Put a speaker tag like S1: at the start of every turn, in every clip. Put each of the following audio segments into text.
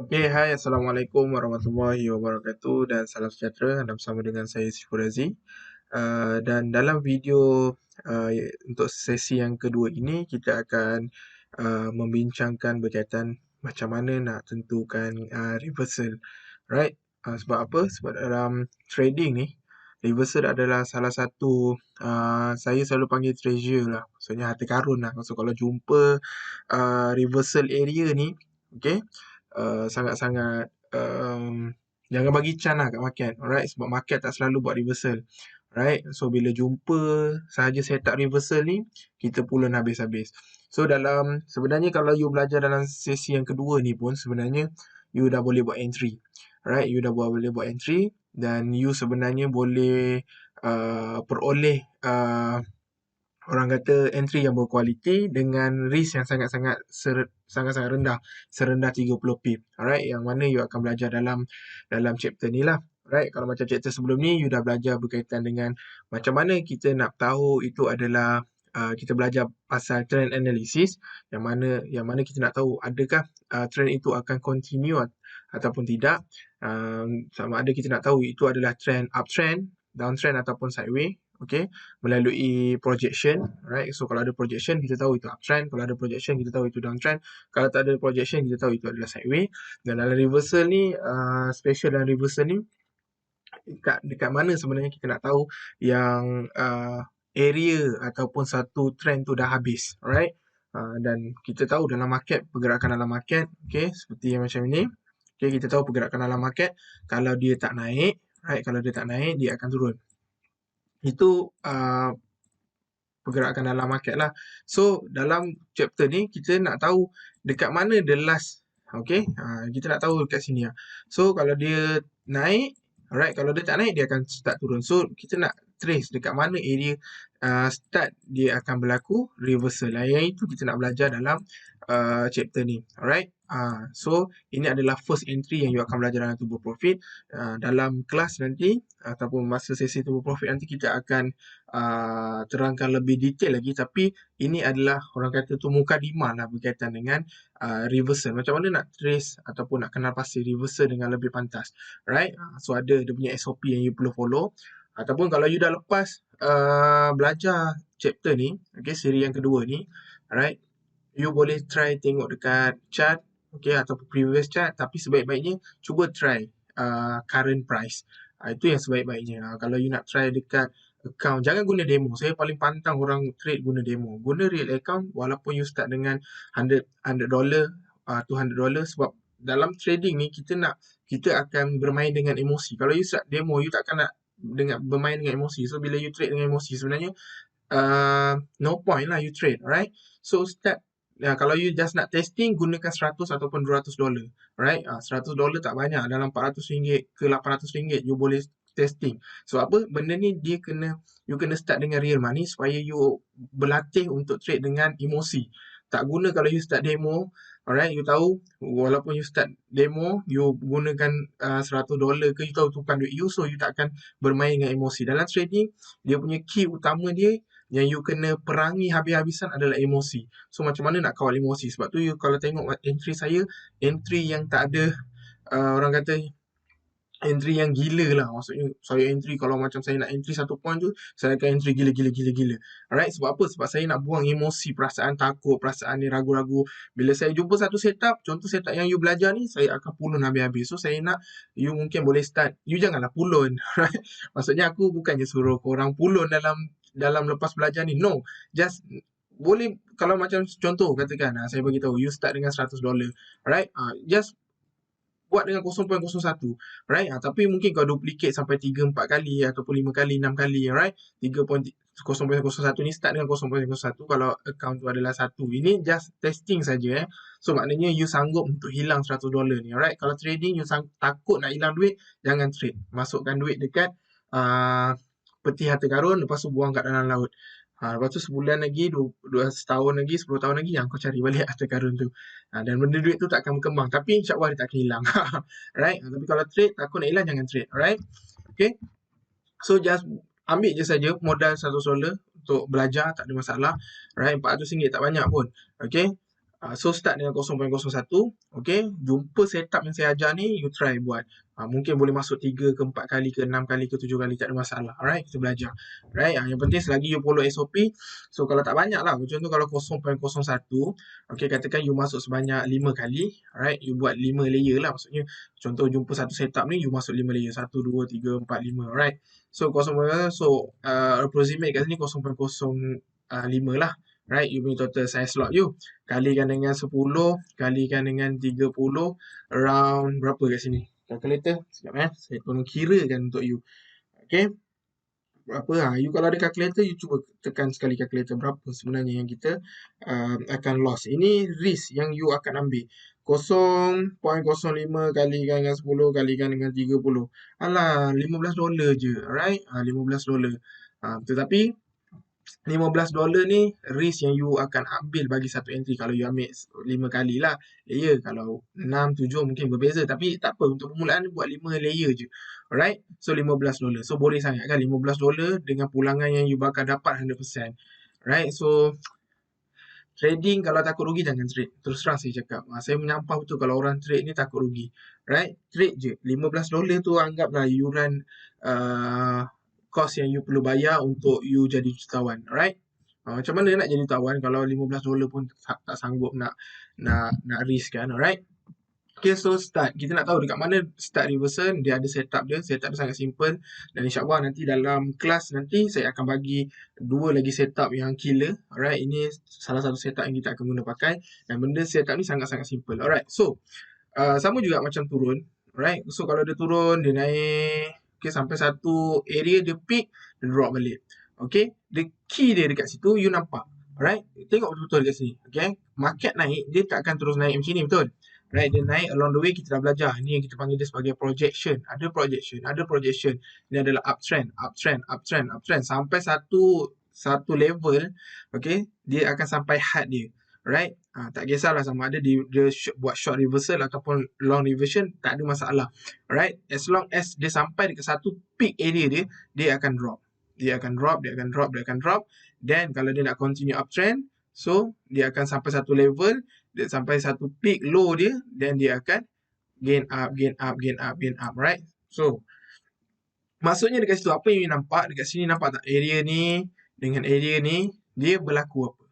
S1: Okay, hai, Assalamualaikum warahmatullahi wabarakatuh dan salam sejahtera. Anda bersama dengan saya Sifur Razi. Dan dalam video uh, untuk sesi yang kedua ini, kita akan membincangkan berkaitan macam mana nak tentukan reversal. Right? Sebab apa? Sebab dalam trading ni, reversal adalah salah satu, saya selalu panggil treasure lah. Maksudnya harta karun lah. Maksud kalau jumpa reversal area ni, okay, sangat-sangat jangan bagi chance lah kat market, alright, sebab market tak selalu buat reversal, right. So bila jumpa sahaja setup reversal ni, kita pulen habis-habis. So sebenarnya kalau you belajar dalam sesi yang kedua ni pun sebenarnya you dah boleh buat entry, right, you dah boleh buat entry dan you sebenarnya boleh peroleh orang kata entry yang berkualiti dengan risk yang sangat-sangat rendah, serendah 30 pip. Alright, yang mana you akan belajar dalam chapter ni lah. Alright, kalau macam chapter sebelum ni you dah belajar berkaitan dengan macam mana kita nak tahu itu adalah kita belajar pasal trend analysis, yang mana kita nak tahu adakah trend itu akan continue ataupun tidak. Sama ada kita nak tahu itu adalah trend uptrend, downtrend ataupun sideways. Okay, melalui projection, right? So kalau ada projection kita tahu itu uptrend, kalau ada projection kita tahu itu downtrend, kalau tak ada projection kita tahu itu adalah sideways. Dan dalam reversal ni, special dalam reversal ni, dekat mana sebenarnya kita nak tahu yang area ataupun satu trend tu dah habis, right? Dan kita tahu dalam market, pergerakan dalam market, okay, seperti yang macam ini, okay, kita tahu pergerakan dalam market, kalau dia tak naik, right, kalau dia tak naik dia akan turun. Itu pergerakan dalam market lah. So dalam chapter ni kita nak tahu dekat mana the last, okay, kita nak tahu dekat sini lah. So kalau dia naik, alright, kalau dia tak naik dia akan start turun. So kita nak trace dekat mana area start dia akan berlaku reversal. Yang itu kita nak belajar dalam chapter ni, alright. So ini adalah first entry yang you akan belajar dalam tubuh profit. Dalam kelas nanti ataupun masa sesi tubuh profit nanti kita akan terangkan lebih detail lagi, tapi ini adalah orang kata tu mukadimah lah berkaitan dengan reversal. Macam mana nak trace ataupun nak kenal pasti reversal dengan lebih pantas, right? So ada dia punya SOP yang you perlu follow. Ataupun kalau you dah lepas belajar chapter ni, okay, siri yang kedua ni, right, you boleh try tengok dekat chart, okay, ataupun previous chart, tapi sebaik-baiknya cuba try current price. Itu yang sebaik-baiknya. Kalau you nak try dekat account, jangan guna demo. Saya paling pantang orang trade guna demo. Guna real account walaupun you start dengan $100, $200, sebab dalam trading ni kita akan bermain dengan emosi. Kalau you start demo, you takkan nak bermain dengan emosi. So bila you trade dengan emosi sebenarnya no point lah you trade, right? So kalau you just nak testing, gunakan 100 ataupun $200, right? $100 tak banyak, dalam RM400 ke RM800 you boleh testing. So apa? Benda ni you kena start dengan real money supaya you berlatih untuk trade dengan emosi. Tak guna kalau you start demo, alright, you tahu walaupun you start demo, you gunakan $100 ke, you tahu tu bukan duit you, so you tak akan bermain dengan emosi. Dalam trading, dia punya key utama dia yang you kena perangi habis-habisan adalah emosi. So macam mana nak kawal emosi? Sebab tu you kalau tengok entry saya, entry yang tak ada orang kata entry yang gila lah. Maksudnya saya entry, kalau macam saya nak entry satu point tu, saya akan entry gila. Alright, sebab apa? Sebab saya nak buang emosi, perasaan takut, perasaan ni ragu-ragu. Bila saya jumpa satu setup, contoh setup yang you belajar ni, saya akan pulun habis-habis. So saya nak you mungkin boleh start, you janganlah pulun, right? Maksudnya aku bukannya suruh korang pulun dalam lepas belajar ni. No, just boleh, kalau macam contoh katakan saya bagi tahu you start dengan $100, right? Just buat dengan 0.01, right? Tapi mungkin kau duplicate sampai 3-4 kali ataupun 5 kali, 6 kali, right? 0.01 ni start dengan 0.01 kalau account tu adalah 1. Ini just testing saja. So maknanya you sanggup untuk hilang $100 ni, alright? Kalau trading you takut nak hilang duit, jangan trade. Masukkan duit dekat peti harta karun, lepas tu buang kat dalam laut. Lepas tu sebulan lagi, setahun lagi, 10 tahun lagi, yang kau cari balik harta karun tu. Dan benda duit tu tak akan berkembang. Tapi insyaAllah dia tak akan hilang. Right? Tapi kalau trade, takut nak hilang, jangan trade. Alright? Okay? So just ambil je saja modal $100 untuk belajar, tak ada masalah. Right? RM400 tak banyak pun. Okay? So start dengan 0.01. Okay, jumpa setup yang saya ajar ni, you try buat. Mungkin boleh masuk 3 ke 4 kali ke 6 kali ke 7 kali, tak ada masalah. Alright, kita belajar. Right, yang penting selagi you follow SOP. So kalau tak banyak lah, contoh kalau 0.01, okay, katakan you masuk sebanyak 5 kali. Alright, you buat 5 layer lah. Maksudnya contoh jumpa satu setup ni, you masuk 5 layer. 1, 2, 3, 4, 5. Alright. So 0.01, so approximate kat sini 0.05 lah. Right, you punya total size slot you. Kalikan dengan 10, kalikan dengan 30, around berapa kat sini? Calculator, sekejap saya tolong kirakan untuk you. Okay, berapa? You kalau ada calculator, you cuba tekan sekali calculator berapa sebenarnya yang kita akan loss. Ini risk yang you akan ambil. 0.05 kalikan dengan 10 kalikan dengan 30. Alah, $15 je. Alright, $15. Tetapi $15 ni risk yang you akan ambil bagi satu entry kalau you ambil 5 kali lah layer. Kalau 6, 7 mungkin berbeza, tapi tak apa, untuk permulaan buat 5 layer je. Alright, so $15. So boleh sangat kan $15 dengan pulangan yang you bakal dapat 100%. Right, so trading kalau takut rugi jangan trade. Terus terang saya cakap, saya menyampah betul kalau orang trade ni takut rugi. Right, trade je. $15 tu anggaplah yuran cost yang you perlu bayar untuk you jadi jutawan. Alright, macam mana nak jadi jutawan kalau $15 pun tak sanggup nak risk kan. Alright. Okay, so start. Kita nak tahu dekat mana start reversal. Dia ada setup dia. Setup dia sangat simple. Dan insyaAllah nanti dalam kelas nanti saya akan bagi 2 lagi setup yang killer. Alright, ini salah satu setup yang kita akan guna pakai. Dan benda setup ni sangat-sangat simple. Alright, so sama juga macam turun. Alright, so kalau dia turun, dia naik. Okay, sampai satu area dia peak, dia drop balik. Okay, the key dia dekat situ, you nampak. Alright, tengok betul-betul dekat sini. Okay, market naik, dia tak akan terus naik macam ni, betul? Right, dia naik along the way, kita dah belajar. Ini yang kita panggil dia sebagai projection. Ada projection. Ini adalah uptrend. Sampai satu level, okay, dia akan sampai hard dia. Right, tak kisahlah sama ada dia buat short reversal ataupun long reversion, tak ada masalah. Right, as long as dia sampai dekat satu peak area dia, dia akan drop. Then kalau dia nak continue uptrend, so dia akan sampai satu level, dia sampai satu peak low dia, then dia akan gain up, right? So maksudnya dekat situ apa yang you nampak dekat sini, nampak tak area ni dengan area ni dia berlaku apa?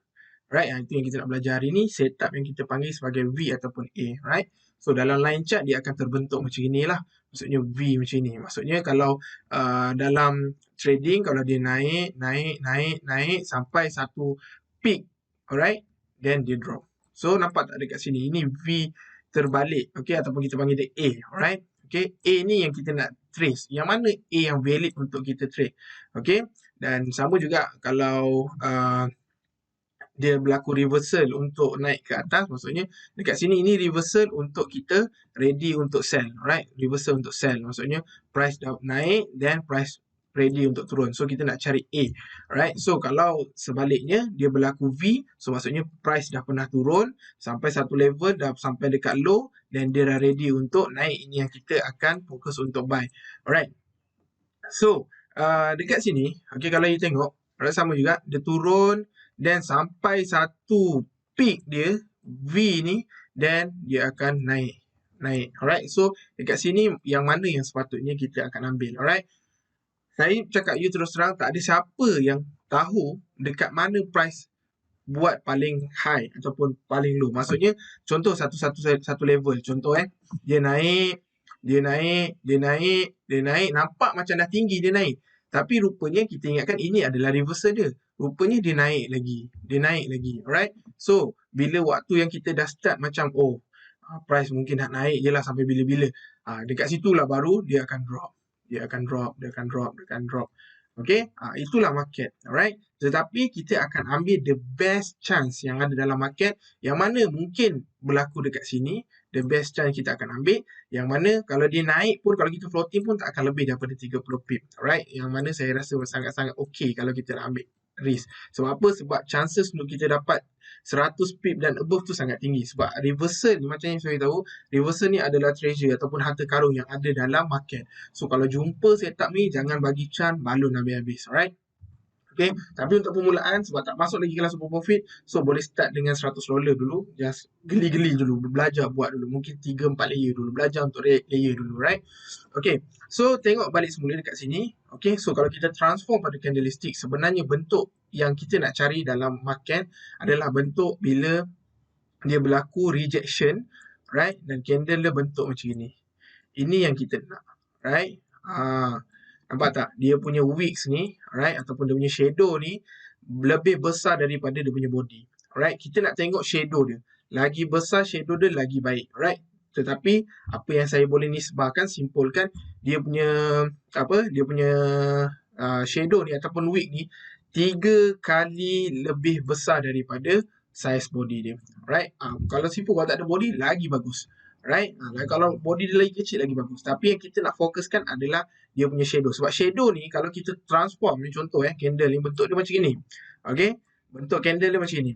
S1: Right, itu yang kita nak belajar hari ni, setup yang kita panggil sebagai V ataupun A, right? So dalam line chart dia akan terbentuk macam inilah. Maksudnya V macam ni. Maksudnya kalau dalam trading, kalau dia naik sampai satu peak, alright, then dia drop. So nampak tak dekat sini, ini V terbalik, okay, ataupun kita panggil dia A, alright. Okay, A ni yang kita nak trace. Yang mana A yang valid untuk kita trade. Okay, dan sama juga kalau dia berlaku reversal untuk naik ke atas, maksudnya dekat sini ini reversal untuk kita ready untuk sell, right? Reversal untuk sell, maksudnya price dah naik, then price ready untuk turun. So kita nak cari A, right? So kalau sebaliknya dia berlaku V, so maksudnya price dah pernah turun sampai satu level, dah sampai dekat low, dan dia dah ready untuk naik. Ini yang kita akan fokus untuk buy. Alright. So dekat sini, okay, kalau you tengok, alright, sama juga dia turun, dan sampai satu peak dia V ni, dan dia akan naik. Alright, so dekat sini yang mana yang sepatutnya kita akan ambil. Alright, saya cakap you terus terang, tak ada siapa yang tahu dekat mana price buat paling high ataupun paling low. Maksudnya contoh satu level, contoh dia naik, nampak macam dah tinggi dia naik. Tapi rupanya kita ingatkan ini adalah reversal dia. Rupanya dia naik lagi. Alright. So, bila waktu yang kita dah start macam, price mungkin nak naik je lah sampai bila-bila. Dekat situlah baru dia akan drop. Dia akan drop. Okay. Itulah market. Alright. Tetapi kita akan ambil the best chance yang ada dalam market. Yang mana mungkin berlaku dekat sini. The best chance kita akan ambil. Yang mana kalau dia naik pun, kalau kita floating pun tak akan lebih daripada 30 pip. Alright. Yang mana saya rasa sangat-sangat okay kalau kita nak ambil risk. Sebab apa? Sebab chances untuk kita dapat 100 pip dan above tu sangat tinggi. Sebab reversal ni, macam yang saya tahu, reversal ni adalah treasure ataupun harta karun yang ada dalam market. So kalau jumpa setup ni, jangan bagi chance balun habis-habis. Alright. Okay, tapi untuk permulaan sebab tak masuk lagi kelas super profit, so boleh start dengan $100 dulu, just geli-geli dulu, belajar buat dulu, mungkin 3-4 layer dulu, belajar untuk layer dulu, right? Okay, so tengok balik semula dekat sini. Okay, so kalau kita transform pada candlestick, sebenarnya bentuk yang kita nak cari dalam market adalah bentuk bila dia berlaku rejection, right? Dan candle dia bentuk macam ini. Ini yang kita nak, right? Nampak tak? Dia punya wicks ni, right? Ataupun dia punya shadow ni lebih besar daripada dia punya body. Right? Kita nak tengok shadow dia. Lagi besar shadow dia, lagi baik. Right? Tetapi apa yang saya boleh nisbahkan, simpulkan, dia punya dia punya shadow ni ataupun wick ni 3 kali lebih besar daripada size body dia. Right? Kalau sipu kalau tak ada body, lagi bagus. Right? Kalau body dia lagi kecil, lagi bagus. Tapi yang kita nak fokuskan adalah dia punya shadow. Sebab shadow ni kalau kita transform ni, contoh candle ni bentuk dia macam ni. Okay? Bentuk candle dia macam ni.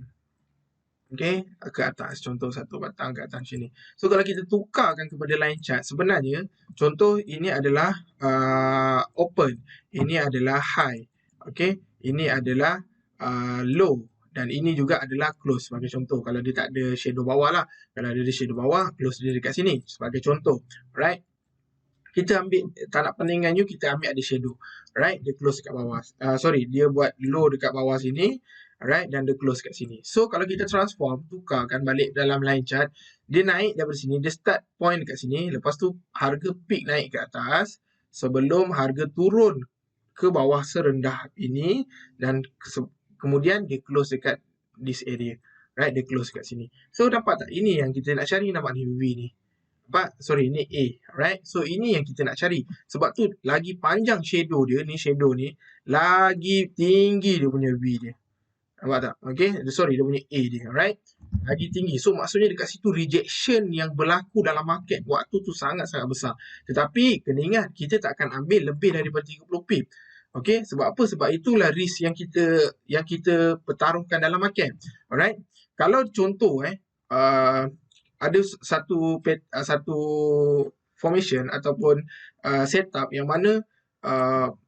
S1: Okay? Ke atas. Contoh satu batang ke atas macam ni. So kalau kita tukarkan kepada line chart, sebenarnya contoh ini adalah open. Ini adalah high. Okay? Ini adalah low. Dan ini juga adalah close sebagai contoh. Kalau dia tak ada shadow bawah lah. Kalau ada shadow bawah, close dia dekat sini. Sebagai contoh. Right? Kita ambil, tak nak peningan you, kita ambil ada shadow. Right? Dia close kat bawah. Dia buat low dekat bawah sini. Right? Dan dia close kat sini. So, kalau kita transform, tukarkan balik dalam line chart. Dia naik daripada sini. Dia start point dekat sini. Lepas tu, harga peak naik ke atas. Sebelum harga turun ke bawah serendah ini. Dan kemudian dia close dekat this area. Right? Dia close kat sini. So, dapat tak? Ini yang kita nak cari. Nampak ni V ni. Ni A. Right? So, ini yang kita nak cari. Sebab tu, lagi panjang shadow dia. Ni shadow ni. Lagi tinggi dia punya V dia. Nampak tak? Okay? Dia punya A dia. Right? Lagi tinggi. So, maksudnya dekat situ rejection yang berlaku dalam market waktu tu sangat-sangat besar. Tetapi, kena ingat, kita tak akan ambil lebih daripada 30 pip. Okay, sebab apa? Sebab itulah risk yang kita pertaruhkan dalam market. Alright? Kalau contoh ada satu formation ataupun setup yang mana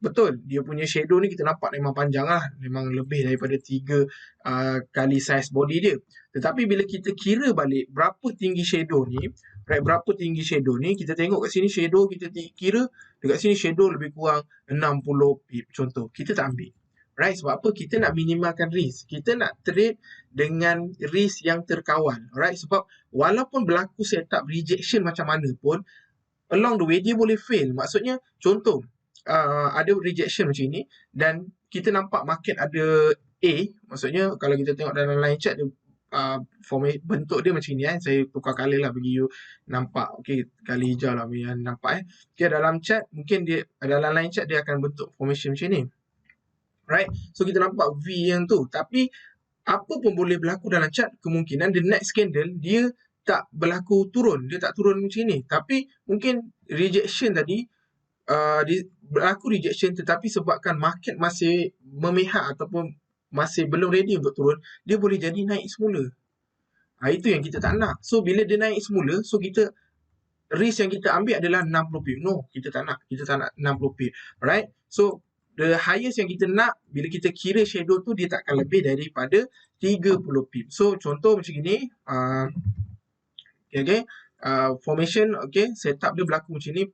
S1: betul dia punya shadow ni kita nampak memang panjang lah, memang lebih daripada 3 kali size body dia. Tetapi bila kita kira balik berapa tinggi shadow ni, right, berapa tinggi shadow ni, kita tengok kat sini shadow kita kira dekat sini shadow lebih kurang 60 pip contoh. Kita tak ambil. Right, sebab apa? Kita nak minimalkan risk. Kita nak trade dengan risk yang terkawal. Right, sebab walaupun berlaku setup rejection macam mana pun, along the way dia boleh fail. Maksudnya, contoh, ada rejection macam ni dan kita nampak market ada A, maksudnya kalau kita tengok dalam line chart dia bentuk dia macam ni saya tukar color lah bagi you nampak. Okey, kali hijau lah biar nampak Okey, dalam chart mungkin dia dalam line chart dia akan bentuk formation macam ni. Right? So kita nampak V yang tu. Tapi apa pun boleh berlaku dalam chart, kemungkinan the next candle dia tak berlaku turun, dia tak turun macam ni. Tapi mungkin rejection tadi berlaku rejection tetapi sebabkan market masih memihak ataupun masih belum ready untuk turun, dia boleh jadi naik semula. Itu yang kita tak nak. So bila dia naik semula, so kita risk yang kita ambil adalah 60 pip. No, kita tak nak. Kita tak nak 60 pip. Alright? So the highest yang kita nak bila kita kira shadow tu dia takkan lebih daripada 30 pip. So contoh macam ni, okay, formation, okay, setup dia berlaku macam ni,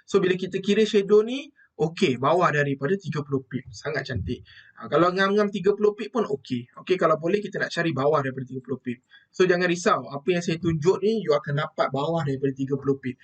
S1: so bila kita kira shadow ni, okay, bawah daripada 30 pip, sangat cantik. Kalau ngam-ngam 30 pip pun okay. Okay, kalau boleh kita nak cari bawah daripada 30 pip. So jangan risau, apa yang saya tunjuk ni you akan dapat bawah daripada 30 pip.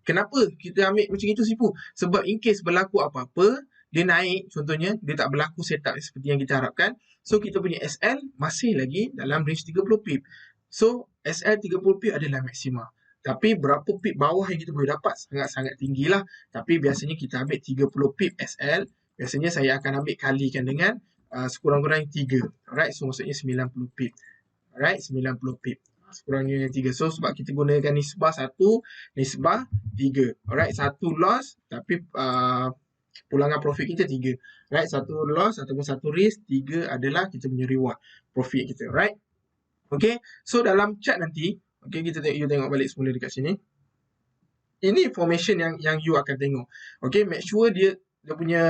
S1: Kenapa kita ambil macam itu sipu? Sebab in case berlaku apa-apa, dia naik contohnya, dia tak berlaku setup seperti yang kita harapkan, so kita punya SL masih lagi dalam range 30 pip. So SL 30 pip adalah maksima. Tapi berapa pip bawah yang kita boleh dapat sangat-sangat tinggi lah. Tapi biasanya kita ambil 30 pip SL. Biasanya saya akan ambil kalikan dengan sekurang-kurangnya 3. Alright, so maksudnya 90 pip. Alright, 90 pip. Sekurang-kurangnya 3. So sebab kita gunakan nisbah 1, nisbah 3. Alright, 1 loss tapi pulangan profit kita 3. Alright, 1 loss ataupun 1 risk, 3 adalah kita punya reward profit kita. Alright. Okay, so dalam chart nanti, okay, you tengok balik semula dekat sini. Ini formation yang you akan tengok. Okay, make sure dia punya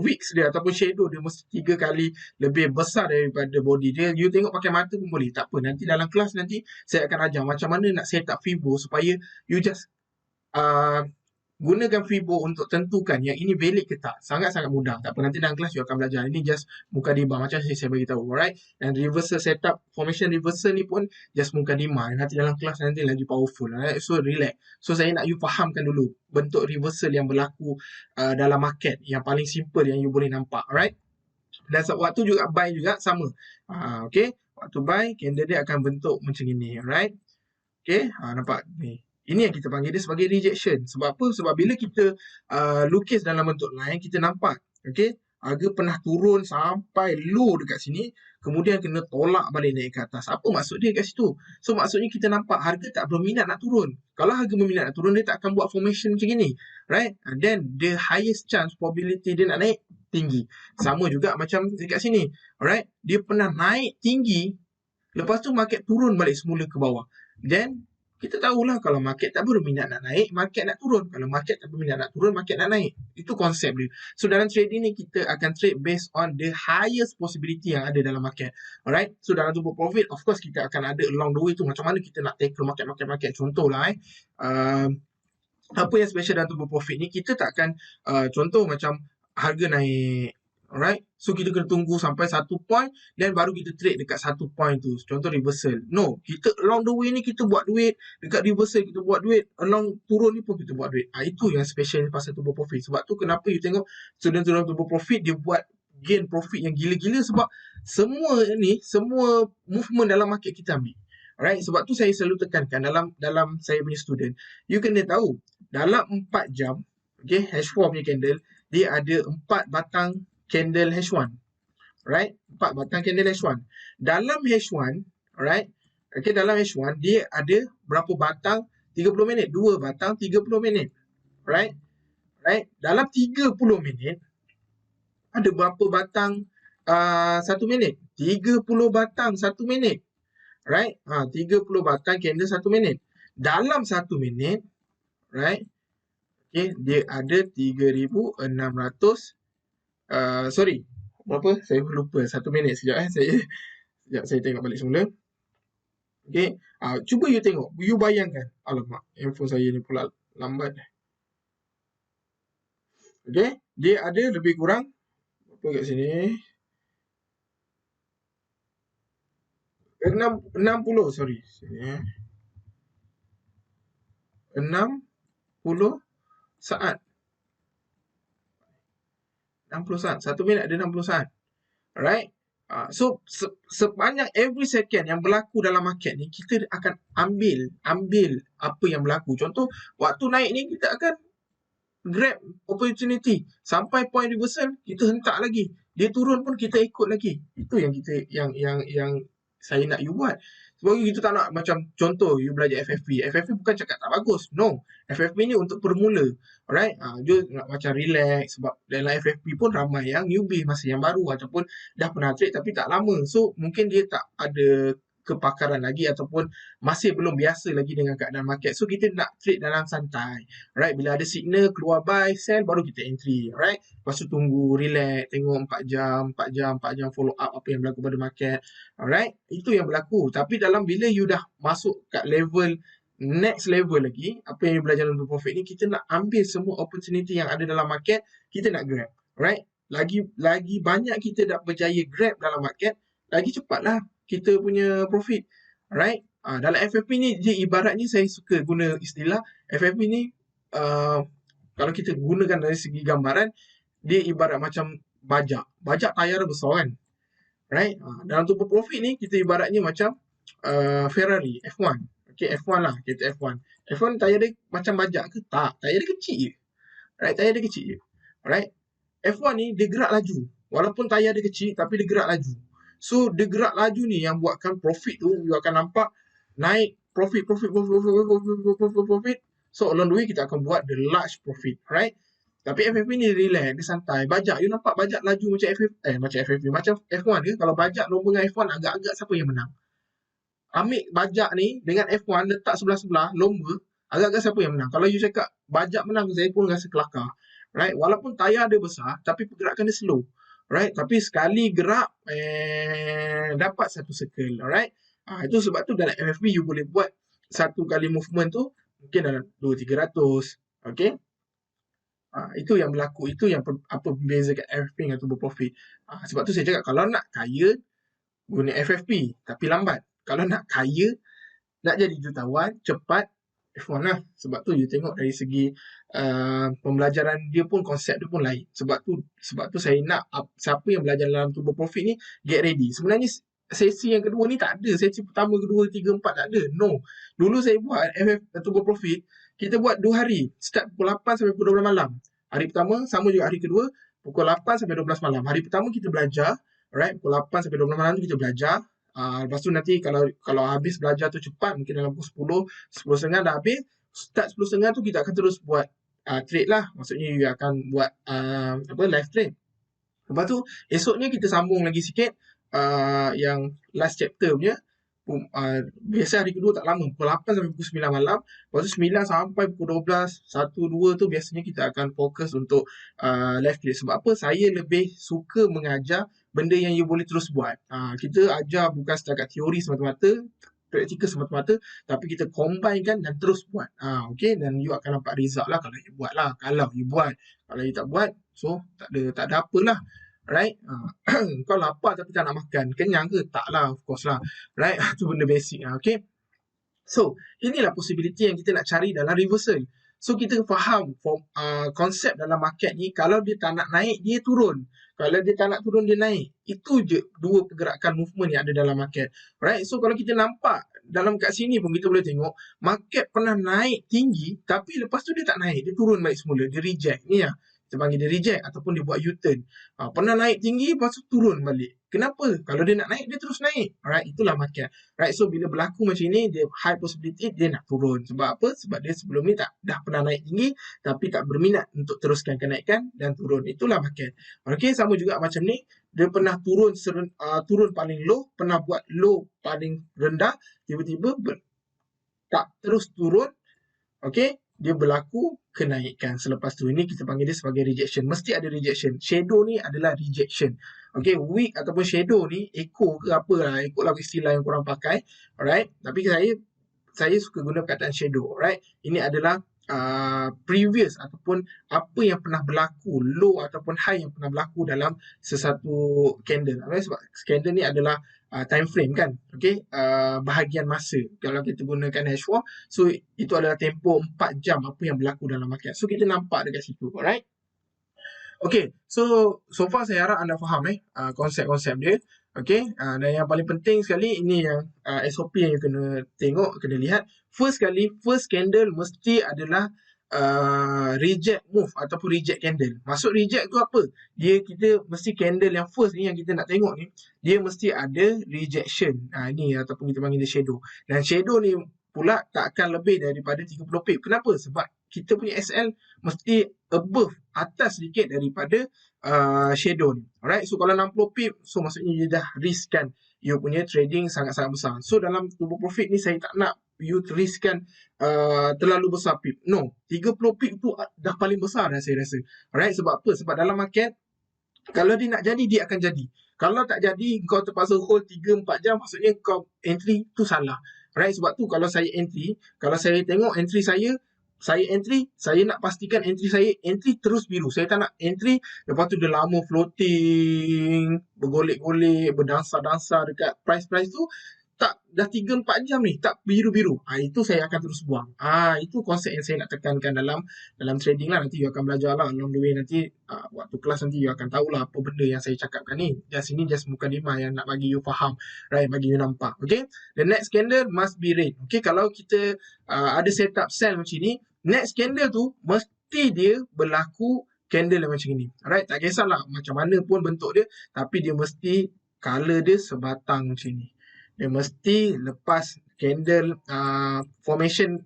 S1: wicks dia ataupun shadow dia mesti 3 kali lebih besar daripada body dia. You tengok pakai mata pun boleh. Tak apa, nanti dalam kelas nanti saya akan ajar macam mana nak set up Fibo supaya you just uh, gunakan Fibo untuk tentukan yang ini valid ke tak. Sangat-sangat mudah. Tak apa, nanti dalam kelas you akan belajar. Ini just mukadimah macam saya bagi tahu, alright? Dan reversal setup, formation reversal ni pun just mukadimah. Nanti dalam kelas nanti lagi powerful, alright? So relax. So saya nak you fahamkan dulu bentuk reversal yang berlaku dalam market yang paling simple yang you boleh nampak, alright? Dan waktu juga buy juga sama. Okay, waktu buy candle dia akan bentuk macam ini, alright? Okay, nampak ni. Ini yang kita panggil dia sebagai rejection. Sebab apa? Sebab bila kita lukis dalam bentuk line, kita nampak, okay, harga pernah turun sampai low dekat sini, kemudian kena tolak balik naik ke atas. Apa maksud dia kat situ? So, maksudnya kita nampak harga tak berminat nak turun. Kalau harga berminat nak turun, dia tak akan buat formation macam ni. Right? And then, the highest chance probability dia nak naik tinggi. Sama juga macam dekat sini. Alright? Dia pernah naik tinggi, lepas tu market turun balik semula ke bawah. Then, kita tahulah kalau market tak berminat nak naik, market nak turun. Kalau market tak berminat nak turun, market nak naik. Itu konsep dia. So, dalam trading ni, kita akan trade based on the highest possibility yang ada dalam market. Alright? So, dalam tubuh profit, of course, kita akan ada along the way tu. Macam mana kita nak tackle market. Contohlah, apa yang special dalam tubuh profit ni, kita tak akan, contoh macam harga naik. Alright, so kita kena tunggu sampai 1 point dan baru kita trade dekat 1 point tu. Contoh reversal. No, kita along the way ni kita buat duit, dekat reversal kita buat duit, along turun ni pun kita buat duit. Itu yang special pasal tubuh profit. Sebab tu kenapa you tengok student-student tubuh profit dia buat gain profit yang gila-gila sebab semua movement dalam market kita ambil. Alright, sebab tu saya selalu tekankan dalam saya punya student, you kena tahu dalam 4 jam, okay, H4 punya candle, dia ada 4 batang candle H1. Right? 4 batang candle H1. Dalam H1, right? Okay, dalam H1 dia ada berapa batang? 30 minit. 2 batang 30 minit. Right? Right? Dalam 30 minit ada berapa batang 1 minit? 30 batang 1 minit. Right? 30 batang candle 1 minit. Dalam 1 minit, right? Okay, dia ada 3,600 sorry, berapa? Saya lupa. 1 minit sekejap. Saya tengok balik semula. Okay. Cuba you tengok. You bayangkan. Alamak, handphone saya ni pula lambat. Okay. Dia ada lebih kurang apa kat sini? 60, sorry. Sini. 60 saat. 60 saat. 1 minit ada 60 saat. Alright? So, sepanjang every second yang berlaku dalam market ni, kita akan ambil apa yang berlaku. Contoh, waktu naik ni, kita akan grab opportunity. Sampai point reversal, kita hentak lagi. Dia turun pun kita ikut lagi. Itu yang kita yang saya nak you buat. Sebab kita tak nak macam contoh you belajar FFP. FFP bukan cakap tak bagus. No. FFP ni untuk permula. Alright? Dia nak macam relax sebab dalam FFP pun ramai yang newbie masih yang baru ataupun dah pernah trade tapi tak lama. So mungkin dia tak ada kepakaran lagi ataupun masih belum biasa lagi dengan keadaan market. So kita nak trade dalam santai. Alright, bila ada signal keluar buy, sell baru kita entry. Alright. Lepas tu tunggu, relax, tengok 4 jam follow up apa yang berlaku pada market. Alright. Itu yang berlaku. Tapi dalam bila you dah masuk kat level next level lagi, apa yang you belajar dalam profit ni, kita nak ambil semua opportunity yang ada dalam market, kita nak grab. Alright. Lagi banyak kita dah berjaya grab dalam market, lagi cepatlah kita punya profit. Alright. Dalam FFP ni, dia ibaratnya saya suka guna istilah FFP ni, kalau kita gunakan dari segi gambaran, dia ibarat macam bajak. Bajak tayar besar kan. Right. Dalam tubuh profit ni, kita ibaratnya macam Ferrari, F1. Okay, F1 lah. Kita F1. F1 tayar dia macam bajak ke? Tak. Tayar dia kecil je. Right. Tayar dia kecil je. Alright. F1 ni, dia gerak laju. Walaupun tayar dia kecil, tapi dia gerak laju. So, dia gerak laju ni yang buatkan profit tu, you akan nampak naik profit. So, along the way kita akan buat the large profit, right? Tapi FFP ni relax, dia santai. Bajak, you nampak bajak laju macam FFP, macam F1 ke? Kalau bajak nombor dengan F1, agak-agak siapa yang menang? Ambil bajak ni dengan F1, letak sebelah-sebelah, lomba, agak-agak siapa yang menang? Kalau you cakap bajak menang, saya pun rasa kelakar. right? Walaupun tayar dia besar, tapi pergerakan dia slow, right? Tapi sekali gerak, dapat satu circle, alright? Itu sebab tu dalam FFP you boleh buat satu kali movement tu mungkin dalam 2-300, okay? Itu yang berlaku, itu yang apa membezakan FFP dengan turbo profit. Sebab tu saya cakap kalau nak kaya guna FFP tapi lambat. Kalau nak kaya, nak jadi jutawan cepat, F1 lah. Sebab tu you tengok dari segi pembelajaran dia pun, konsep dia pun lain. Sebab tu saya nak siapa yang belajar dalam turbo profit ni get ready. Sebenarnya sesi yang kedua ni tak ada. Sesi pertama, kedua, tiga, empat tak ada. No. Dulu saya buat turbo profit, kita buat 2 hari. Start pukul 8 sampai pukul 12 malam. Hari pertama, sama juga hari kedua, pukul 8 sampai 12 malam. Hari pertama kita belajar, alright, pukul 8 sampai 12 malam tu kita belajar. Lepas tu nanti kalau habis belajar tu cepat, mungkin dalam pukul 10:30 dah habis. Start 10:30 tu kita akan terus buat trade lah. Maksudnya you akan buat live trade. Lepas tu esoknya kita sambung lagi sikit yang last chapter punya. Biasa hari kedua tak lama, pukul 8 sampai pukul 9 malam. Lepas tu 9 sampai pukul 12, 1, 2 tu biasanya kita akan fokus untuk live trade. Sebab apa? Saya lebih suka mengajar benda yang you boleh terus buat. Kita ajar bukan setakat teori semata-mata, praktikal semata-mata, tapi kita combine kan dan terus buat. Okay, dan you akan nampak result lah kalau you buat lah. Kalau you buat. Kalau you tak buat, so tak ada apalah. Right? Kau lapar tapi tak nak makan. Kenyang ke? Tak lah, of course lah. Right? Itu benda basic. Okay? So, inilah possibility yang kita nak cari dalam reversal. So, kita faham konsep dalam market ni, kalau dia tak nak naik, dia turun. Kalau dia tak nak turun, dia naik. Itu je dua pergerakan movement yang ada dalam market. Right? So, kalau kita nampak dalam kat sini pun kita boleh tengok, market pernah naik tinggi, tapi lepas tu dia tak naik. Dia turun balik semula. Dia reject. Ni lah. Kita panggil dia reject ataupun dia buat U-turn. Pernah naik tinggi, lepas tu turun balik. Kenapa? Kalau dia nak naik, dia terus naik. Alright, itulah market. Right, so bila berlaku macam ni, dia high possibility dia nak turun. Sebab apa? Sebab dia sebelum ni dah pernah naik tinggi, tapi tak berminat untuk teruskan kenaikan dan turun. Itulah market. Okay, sama juga macam ni. Dia pernah turun paling low, pernah buat low paling rendah, tiba-tiba tak terus turun. Okay, dia berlaku kenaikan. Selepas tu ini kita panggil dia sebagai rejection. Mesti ada rejection. Shadow ni adalah rejection. Okay, weak ataupun shadow ni echo ke apa lah. Ikut lah istilah yang korang pakai. Alright. Tapi saya suka guna perkataan shadow. Alright. Ini adalah previous ataupun apa yang pernah berlaku, low ataupun high yang pernah berlaku dalam sesuatu candle. Sebab candle ni adalah time frame kan, okay, bahagian masa kalau kita gunakan H4, so itu adalah tempoh 4 jam apa yang berlaku dalam market. So kita nampak dekat situ, alright. Okay, so far saya harap anda faham konsep-konsep dia. Okay, dan yang paling penting sekali ini yang SOP yang you kena tengok, kena lihat. First candle mesti adalah reject move ataupun reject candle. Maksud reject tu apa? Kita mesti candle yang first ni yang kita nak tengok ni, dia mesti ada rejection. Ini ataupun kita panggil dia shadow. Dan shadow ni pula tak akan lebih daripada 30 pip. Kenapa? Sebab kita punya SL mesti above, atas sedikit daripada shadow ni. Alright, so kalau 60 pip, so maksudnya dia dah riskkan you punya trading sangat-sangat besar. So dalam turbo profit ni saya tak nak you riskkan terlalu besar pip. No, 30 pip tu dah paling besar dah saya rasa. Alright, sebab apa? Sebab dalam market, kalau dia nak jadi, dia akan jadi. Kalau tak jadi, kau terpaksa hold 3-4 jam, maksudnya kau entry tu salah. Alright, sebab tu kalau saya entry, kalau saya tengok entry saya nak pastikan entry terus biru. Saya tak nak entry, lepas tu dia lama floating, bergolek-golek, berdansa-dansa dekat price tu, tak, dah 3-4 jam ni, tak biru-biru. Itu saya akan terus buang. Itu konsep yang saya nak tekankan dalam trading lah. Nanti you akan belajar lah along the way. Nanti waktu kelas nanti you akan tahulah apa benda yang saya cakapkan ni. Just mukadimah yang nak bagi you faham. Right, bagi you nampak. Okay, the next candle must be red. Okay, kalau kita ada setup sell macam ni, next candle tu mesti dia berlaku candle yang macam ni. Alright, tak kisahlah macam mana pun bentuk dia, tapi dia mesti color dia sebatang macam ni. Dia mesti lepas candle formation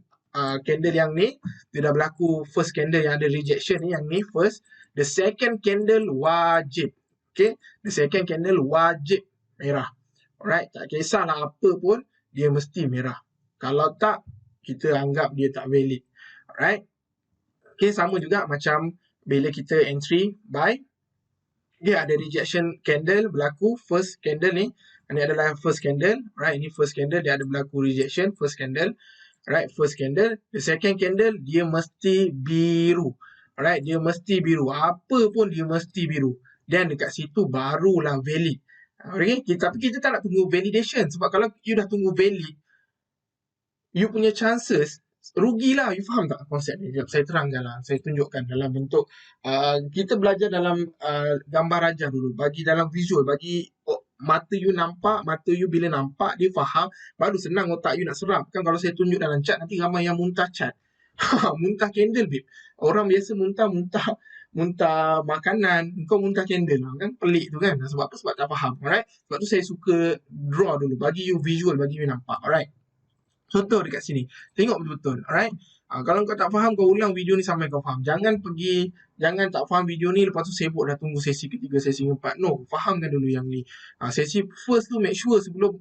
S1: candle yang ni, dia dah berlaku first candle yang ada rejection ni, yang ni first. The second candle wajib. Okay, the second candle wajib merah. Alright, tak kisahlah apa pun, dia mesti merah. Kalau tak, kita anggap dia tak valid. Alright. Okay, sama juga macam bila kita entry buy, dia ada rejection candle berlaku, first candle ni. Ini adalah first candle, right? Ini first candle, dia ada berlaku rejection, first candle. Right, first candle. The second candle, dia mesti biru. Alright, dia mesti biru. Apa pun dia mesti biru. Dan dekat situ barulah valid. Okay, tapi kita tak nak tunggu validation. Sebab kalau you dah tunggu valid, you punya chances rugilah. You faham tak konsep ni? Sekejap, saya terangkan lah. Saya tunjukkan dalam bentuk kita belajar dalam gambar rajah dulu. Bagi dalam visual, bagi mata you nampak, mata you bila nampak dia faham, baru senang otak you nak serap. Kan kalau saya tunjuk dalam chat, nanti ramai yang muntah chat. Muntah candle, babe. Orang biasa muntah makanan, kau muntah candle lah. Kan pelik tu kan. Sebab apa? Sebab tak faham. Alright. Sebab tu saya suka draw dulu, bagi you visual, bagi you nampak. Alright. Contoh dekat sini. Tengok betul-betul. Alright. Kalau kau tak faham, kau ulang video ni sampai kau faham. Jangan tak faham video ni, lepas tu sibuk dah tunggu sesi ketiga, sesi keempat. No, fahamkan dulu yang ni. Sesi first tu make sure sebelum,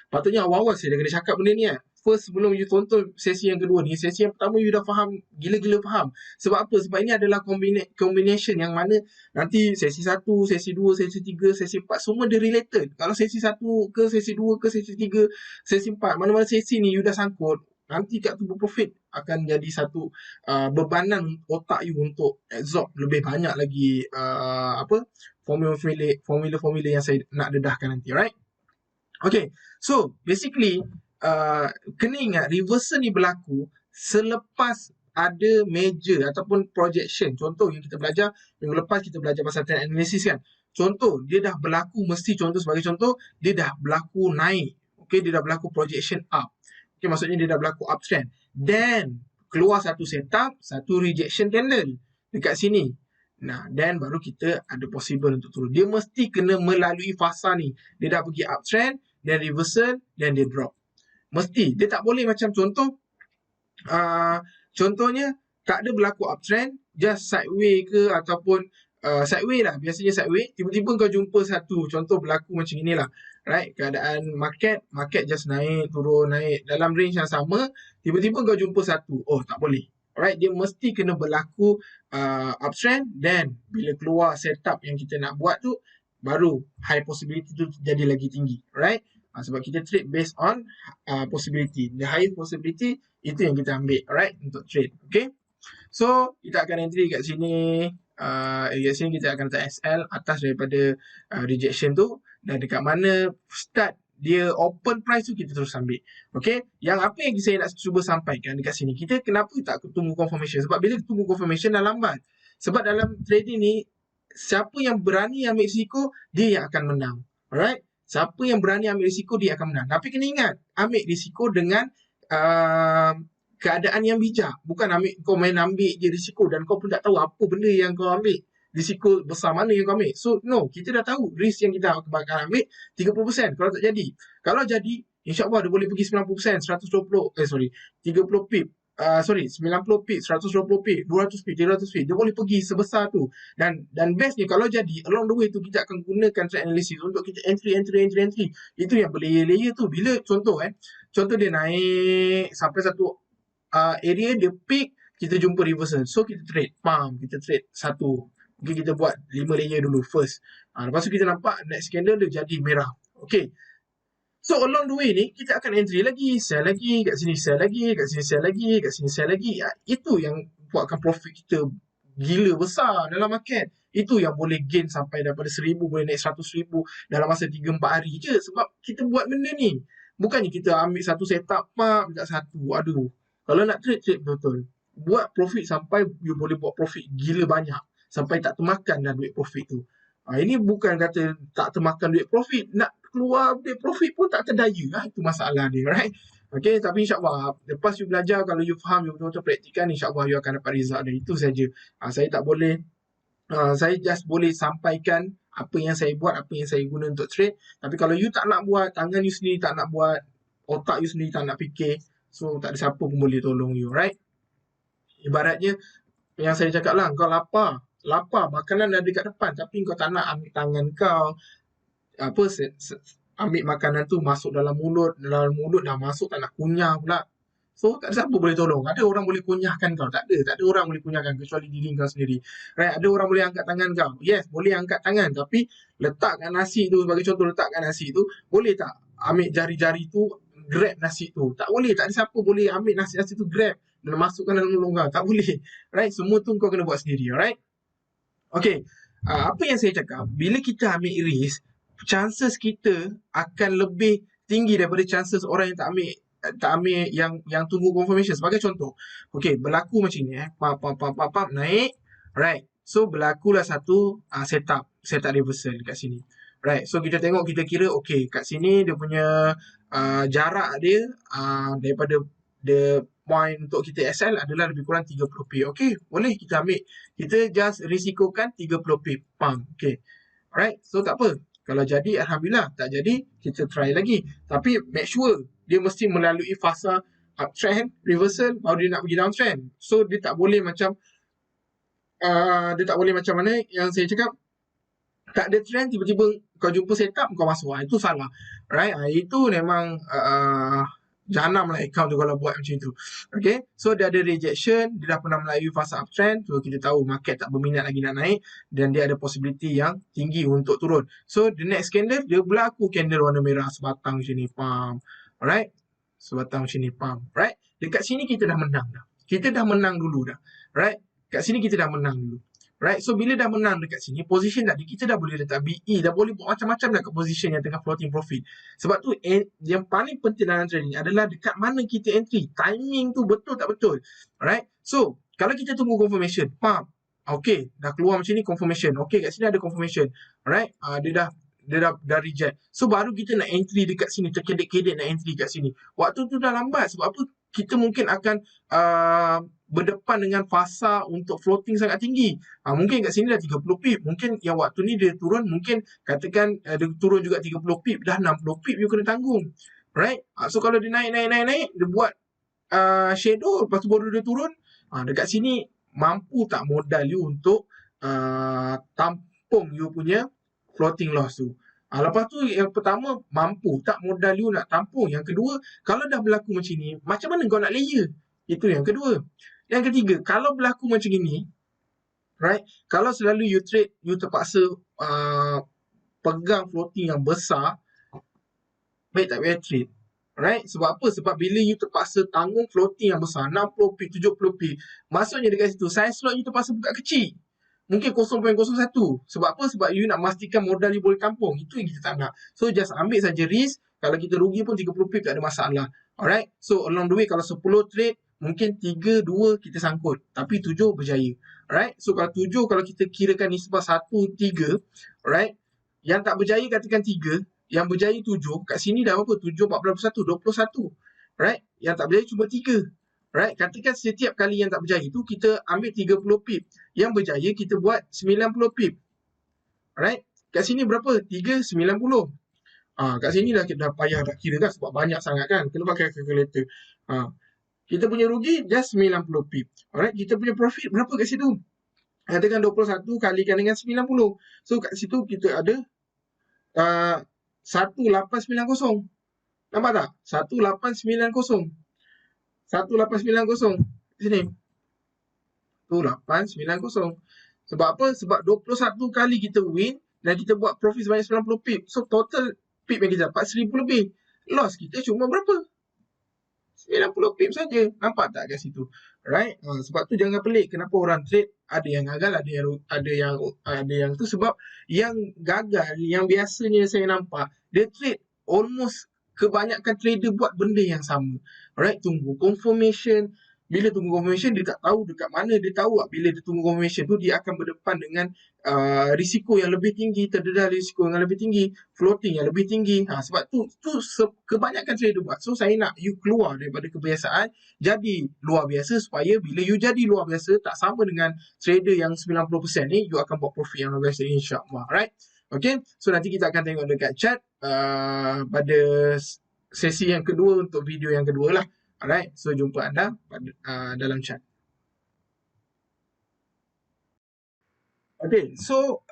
S1: patutnya awal-awal saya dah kena cakap benda ni. First, sebelum you tonton sesi yang kedua ni, sesi yang pertama you dah faham, gila-gila faham. Sebab apa? Sebab ini adalah combination yang mana nanti sesi 1, sesi 2, sesi 3, sesi 4, semua dia related. Kalau sesi 1 ke sesi 2 ke sesi 3, sesi 4, mana-mana sesi ni you dah sangkut, nanti kat tubuh profit akan jadi satu bebanan otak you untuk absorb lebih banyak lagi formula-formula yang saya nak dedahkan nanti, right? Okay, so basically kena ingat reversal ni berlaku selepas ada major ataupun projection. Contoh yang kita belajar minggu lepas, kita belajar pasal trend analysis kan. Contoh, dia dah berlaku, mesti contoh sebagai contoh, dia dah berlaku naik. Okay, dia dah berlaku projection up. Okay, maksudnya dia dah berlaku uptrend. Then, keluar satu setup, satu rejection candle dekat sini. Nah, then baru kita ada possible untuk turun. Dia mesti kena melalui fasa ni. Dia dah pergi uptrend, then reversal, then dia drop. Mesti. Dia tak boleh macam contoh, contohnya tak ada berlaku uptrend, just sideway ke ataupun sideway lah, biasanya sideway, tiba-tiba kau jumpa satu, contoh berlaku macam inilah, right? Keadaan market just naik, turun, naik dalam range yang sama, tiba-tiba kau jumpa satu, oh tak boleh. Alright, dia mesti kena berlaku uptrend, then bila keluar setup yang kita nak buat tu, baru high possibility tu jadi lagi tinggi, right? Sebab kita trade based on possibility. The highest possibility, itu yang kita ambil, alright, untuk trade. Okay, so kita akan entry kat sini. Kat sini kita akan letak SL atas daripada rejection tu, dan dekat mana start dia open price tu kita terus ambil. Okay, yang apa yang saya nak cuba sampaikan dekat sini, kita kenapa tak tunggu confirmation? Sebab bila tunggu confirmation dah lambat. Sebab dalam trading ni, siapa yang berani ambil risiko, dia yang akan menang. Alright, siapa yang berani ambil risiko, dia akan menang. Tapi kena ingat, ambil risiko dengan keadaan yang bijak. Bukan kau main ambil je risiko dan kau pun tak tahu apa benda yang kau ambil. Risiko besar mana yang kau ambil. So, no, kita dah tahu risk yang kita akan ambil 30%. Kalau tak jadi. Kalau jadi, insyaAllah dia boleh pergi 90%, 30 pip. 90 pip, 120 pip, 200 pip, 300 pip. Dia boleh pergi sebesar tu. Dan bestnya kalau jadi, along the way tu kita akan gunakan trend analysis untuk kita entry. Itu yang berlayer-layer tu. Bila contoh dia naik sampai satu area, dia peak, kita jumpa reversal. So kita trade, kita trade satu. Okay, kita buat 5 layer dulu first. Lepas tu kita nampak next candle dia jadi merah. Okay. So along the way ni, kita akan entry lagi, sell lagi, kat sini sell lagi, kat sini sell lagi, kat sini sell lagi. Itu yang buatkan profit kita gila besar dalam market. Itu yang boleh gain sampai daripada 1,000 boleh naik 100,000 dalam masa 3-4 hari je. Sebab kita buat benda ni. Bukannya kita ambil satu setup, dekat satu. Aduh. Kalau nak trade betul. Buat profit sampai you boleh buat profit gila banyak. Sampai tak termakan dah duit profit tu. Ini bukan kata tak termakan duit profit. Nak keluar duit profit pun tak terdaya. Itu masalah dia, right? Okay, tapi insyaAllah, lepas you belajar, kalau you faham, you betul-betul praktikan, insyaAllah you akan dapat result dia. Itu saja. Saya tak boleh, saya just boleh sampaikan apa yang saya buat, apa yang saya guna untuk trade. Tapi kalau you tak nak buat, tangan you sendiri tak nak buat, otak you sendiri tak nak fikir, so tak ada siapa pun boleh tolong you, right? Ibaratnya, yang saya cakap lah, kau lapar, makanan dah dekat depan, tapi kau tak nak ambil tangan kau, ambil makanan tu masuk dalam mulut dah masuk, tak nak kunyah pula. So tak ada siapa boleh tolong. Ada orang boleh kunyahkan kau? Tak ada. Tak ada orang boleh kunyahkan kecuali diri kau sendiri. Right? Ada orang boleh angkat tangan kau? Yes, boleh angkat tangan. Tapi letakkan nasi tu, sebagai contoh, letakkan nasi tu, boleh tak ambil jari-jari tu, grab nasi tu? Tak boleh. Tak ada siapa boleh ambil nasi-nasi tu, grab dan masukkan dalam mulut kau. Tak boleh. Right? Semua tu kau kena buat sendiri. Alright? Okay. Apa yang saya cakap, bila kita ambil risk, chances kita akan lebih tinggi daripada chances orang yang tak ambil yang tunggu confirmation. Sebagai contoh, okay, berlaku macam ni pam, naik, right? So berlakulah satu setup reversal kat sini, right? So kita tengok, kita kira okay, kat sini dia punya jarak dia daripada the point untuk kita SL adalah lebih kurang 30 pip. Okay, boleh kita ambil. Kita just risikokan 30 pip. Faham? Okay. Alright, so tak apa. Kalau jadi, Alhamdulillah. Tak jadi, kita try lagi. Tapi make sure dia mesti melalui fasa uptrend, reversal, baru dia nak pergi downtrend. So dia tak boleh macam mana yang saya cakap, tak ada trend, tiba-tiba kau jumpa setup, kau masuk. Itu salah. Right? Itu memang jahanam lah account tu kalau buat macam itu. Okay, so dia ada rejection, dia dah pernah melalui fasa uptrend, so kita tahu market tak berminat lagi nak naik dan dia ada possibility yang tinggi untuk turun. So the next candle, dia berlaku candle warna merah sebatang macam ni, pam. Alright, sebatang macam ni, pam. Right, dekat sini kita dah menang dah. Kita dah menang dulu dah. Right, kat sini kita dah menang dulu. Right, so bila dah menang dekat sini, position tadi kita dah boleh letak BE, dah boleh buat macam-macam dah kat position yang tengah floating profit. Sebab tu yang paling penting dalam trading adalah dekat mana kita entry. Timing tu betul tak betul. Alright, so kalau kita tunggu confirmation, okay, dah keluar macam ni confirmation. Okay, kat sini ada confirmation. Alright, dia dah reject. So baru kita nak entry dekat sini, terkedek-kedek nak entry kat sini. Waktu tu dah lambat. Sebab apa? Kita mungkin akan berdepan dengan fasa untuk floating sangat tinggi. Mungkin kat sini dah 30 pip. Mungkin yang waktu ni dia turun, mungkin katakan dia turun juga 30 pip, dah 60 pip you kena tanggung. Right? So kalau dia naik, dia buat shadow, lepas tu baru dia turun. Dekat sini mampu tak modal you untuk tampung you punya floating loss tu. Lepas tu yang pertama, mampu tak modal you nak tampung. Yang kedua, kalau dah berlaku macam ni, macam mana kau nak layer? Itu yang kedua. Yang ketiga, kalau berlaku macam ini, right, kalau selalu you trade, you terpaksa pegang floating yang besar, baik tak payah trade. Right? Sebab apa? Sebab bila you terpaksa tanggung floating yang besar, 60 pip, 70 pip, maksudnya dekat situ, size slot you terpaksa buka kecil. Mungkin 0.01. Sebab apa? Sebab you nak memastikan modal you boleh tampung. Itu yang kita tak nak. So, just ambil saja risk. Kalau kita rugi pun 30 pip tak ada masalah. Alright? So, along the way, kalau 10 trade, mungkin 3, 2 kita sangkut. Tapi 7 berjaya. Alright? So, kalau 7, kalau kita kirakan nisbah 1, 3, alright? Yang tak berjaya katakan 3, yang berjaya 7, kat sini dah berapa? 7, 14, 21. Right? Yang tak berjaya cuma 3. Right? Katakan setiap kali yang tak berjaya tu, kita ambil 30 pip. Yang berjaya, kita buat 90 pip. Right? Kat sini berapa? 3, 90. Kat sini dah payah dah kira kan, sebab banyak sangat kan. Kena pakai calculator. Kita punya rugi, just 90 pip. Alright? Kita punya profit berapa kat situ? Katakan 21 kalikan dengan 90. So, kat situ kita ada 1890. Nampak tak? 1890. 1890. Sini. 1890. Sebab apa? Sebab 21 kali kita win dan kita buat profit sebanyak 90 pip. So total pip yang kita dapat 1000 lebih. Loss kita cuma berapa? 90 pip saja. Nampak tak kat situ? Right? Sebab tu jangan pelik kenapa orang trade ada yang gagal, ada yang tu, sebab yang gagal, yang biasanya saya nampak, dia trade almost kebanyakan trader buat benda yang sama. Alright, tunggu confirmation. Bila tunggu confirmation, dia tak tahu dekat mana. Dia tahu bila dia tunggu confirmation tu, dia akan berdepan dengan risiko yang lebih tinggi, terdedah risiko yang lebih tinggi, floating yang lebih tinggi. Sebab tu kebanyakan trader buat. So saya nak you keluar daripada kebiasaan, jadi luar biasa, supaya bila you jadi luar biasa, tak sama dengan trader yang 90% ni, you akan buat profit yang luar biasa, insyaAllah. Alright. Okay, so nanti kita akan tengok dekat chat pada sesi yang kedua untuk video yang kedua lah. Alright, so jumpa anda dalam chat. Okay, so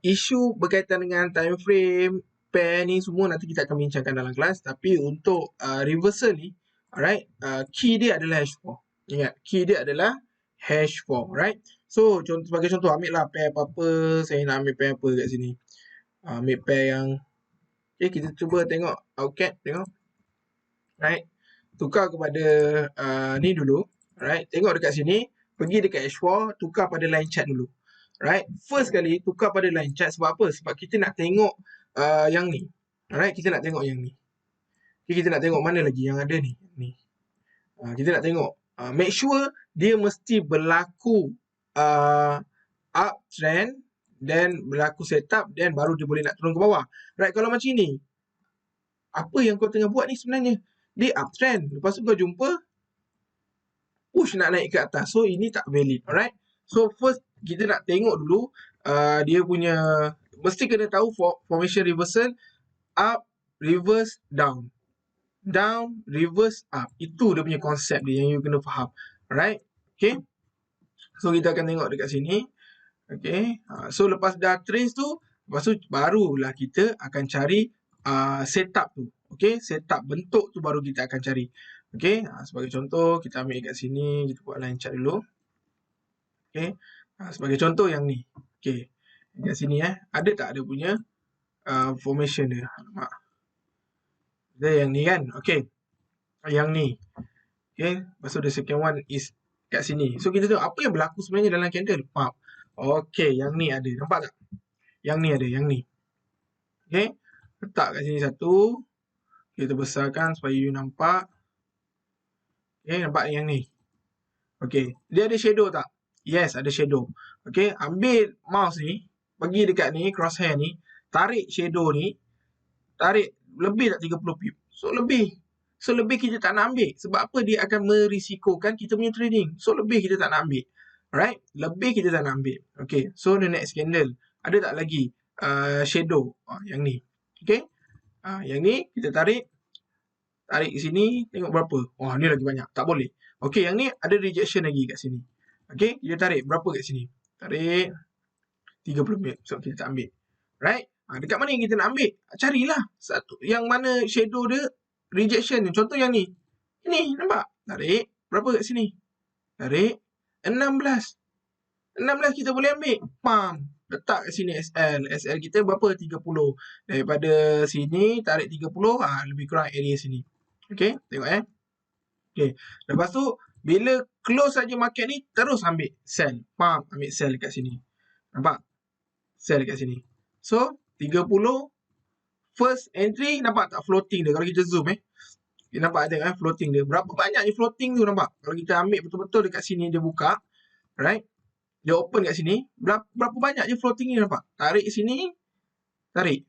S1: isu berkaitan dengan time frame, pair ni semua nanti kita akan bincangkan dalam kelas. Tapi untuk reversal ni, Alright, key dia adalah hash 4. Ingat, key dia adalah hash 4, right? So, sebagai contoh, ambil lah pair apa-apa. Saya nak ambil pair apa kat sini. Ambil pair yang, okay, kita cuba tengok outcat, tengok. Right, tukar kepada ni dulu. Right, tengok dekat sini, pergi dekat hash 4, tukar pada line chart dulu. Right, first kali tukar pada line chart sebab apa? Sebab kita nak tengok yang ni. Alright, kita nak tengok yang ni. Okay, kita nak tengok mana lagi yang ada ni. Kita nak tengok. Make sure dia mesti berlaku uptrend, then berlaku setup, then baru dia boleh nak turun ke bawah. Right, kalau macam ni, apa yang kau tengah buat ni sebenarnya? Dia uptrend. Lepas tu kau jumpa push nak naik ke atas. So, ini tak valid. Alright. So, first kita nak tengok dulu dia punya, mesti kena tahu formation reversal, up, reverse, down. Down, reverse, up. Itu dia punya konsep dia yang you kena faham. Alright. Okay. So, kita akan tengok dekat sini. Okay. So, lepas dah trace tu, lepas tu barulah kita akan cari setup tu. Okay. Setup bentuk tu baru kita akan cari. Okay. Sebagai contoh, kita ambil kat sini. Kita buat line chart dulu. Okay. Sebagai contoh yang ni. Okay. Kat sini ada tak ada punya formation dia? Alamak. Dia yang ni kan? Okay. Yang ni. Okay. Lepas tu the second one is kat sini. So, kita tengok apa yang berlaku sebenarnya dalam candle. Pump. Okay. Yang ni ada. Nampak tak? Yang ni ada. Yang ni. Okay. Letak kat sini satu. Kita besarkan supaya you nampak. Okay. Nampak yang ni. Okay. Dia ada shadow tak? Yes, ada shadow. Okay. Ambil mouse ni. Pergi dekat ni. Crosshair ni. Tarik shadow ni. Tarik lebih tak 30 pip. So, lebih. So, lebih kita tak nak ambil. Sebab apa? Dia akan merisikokan kita punya trading. So, lebih kita tak nak ambil. Alright? Lebih kita tak nak ambil. Okay. So, the next candle. Ada tak lagi shadow? Yang ni. Okay. Yang ni kita tarik. Tarik ke sini. Tengok berapa. Wah, ni lagi banyak. Tak boleh. Okay. Yang ni ada rejection lagi kat sini. Okay. Kita tarik. Berapa kat sini? Tarik 30 pip. So, kita tak ambil. Right? Dekat mana yang kita nak ambil? Carilah satu yang mana shadow dia rejection. Contoh yang ni. Ini, nampak? Tarik. Berapa kat sini? Tarik 16. 16 kita boleh ambil. Pam. Letak kat sini SL. SL kita berapa? 30. Daripada sini, tarik 30. Lebih kurang area sini. Okay, tengok Okay. Lepas tu, bila close saja market ni, terus ambil sell. Pam. Ambil sell kat sini. Nampak? Sell kat sini. So, 30 first entry, nampak tak floating dia? Kalau kita zoom kita nampak tengok floating dia. Berapa banyak ni floating tu, nampak? Kalau kita ambil betul-betul dekat sini dia buka, right? Dia open kat sini, berapa banyak je floating ni, nampak? Tarik sini, tarik.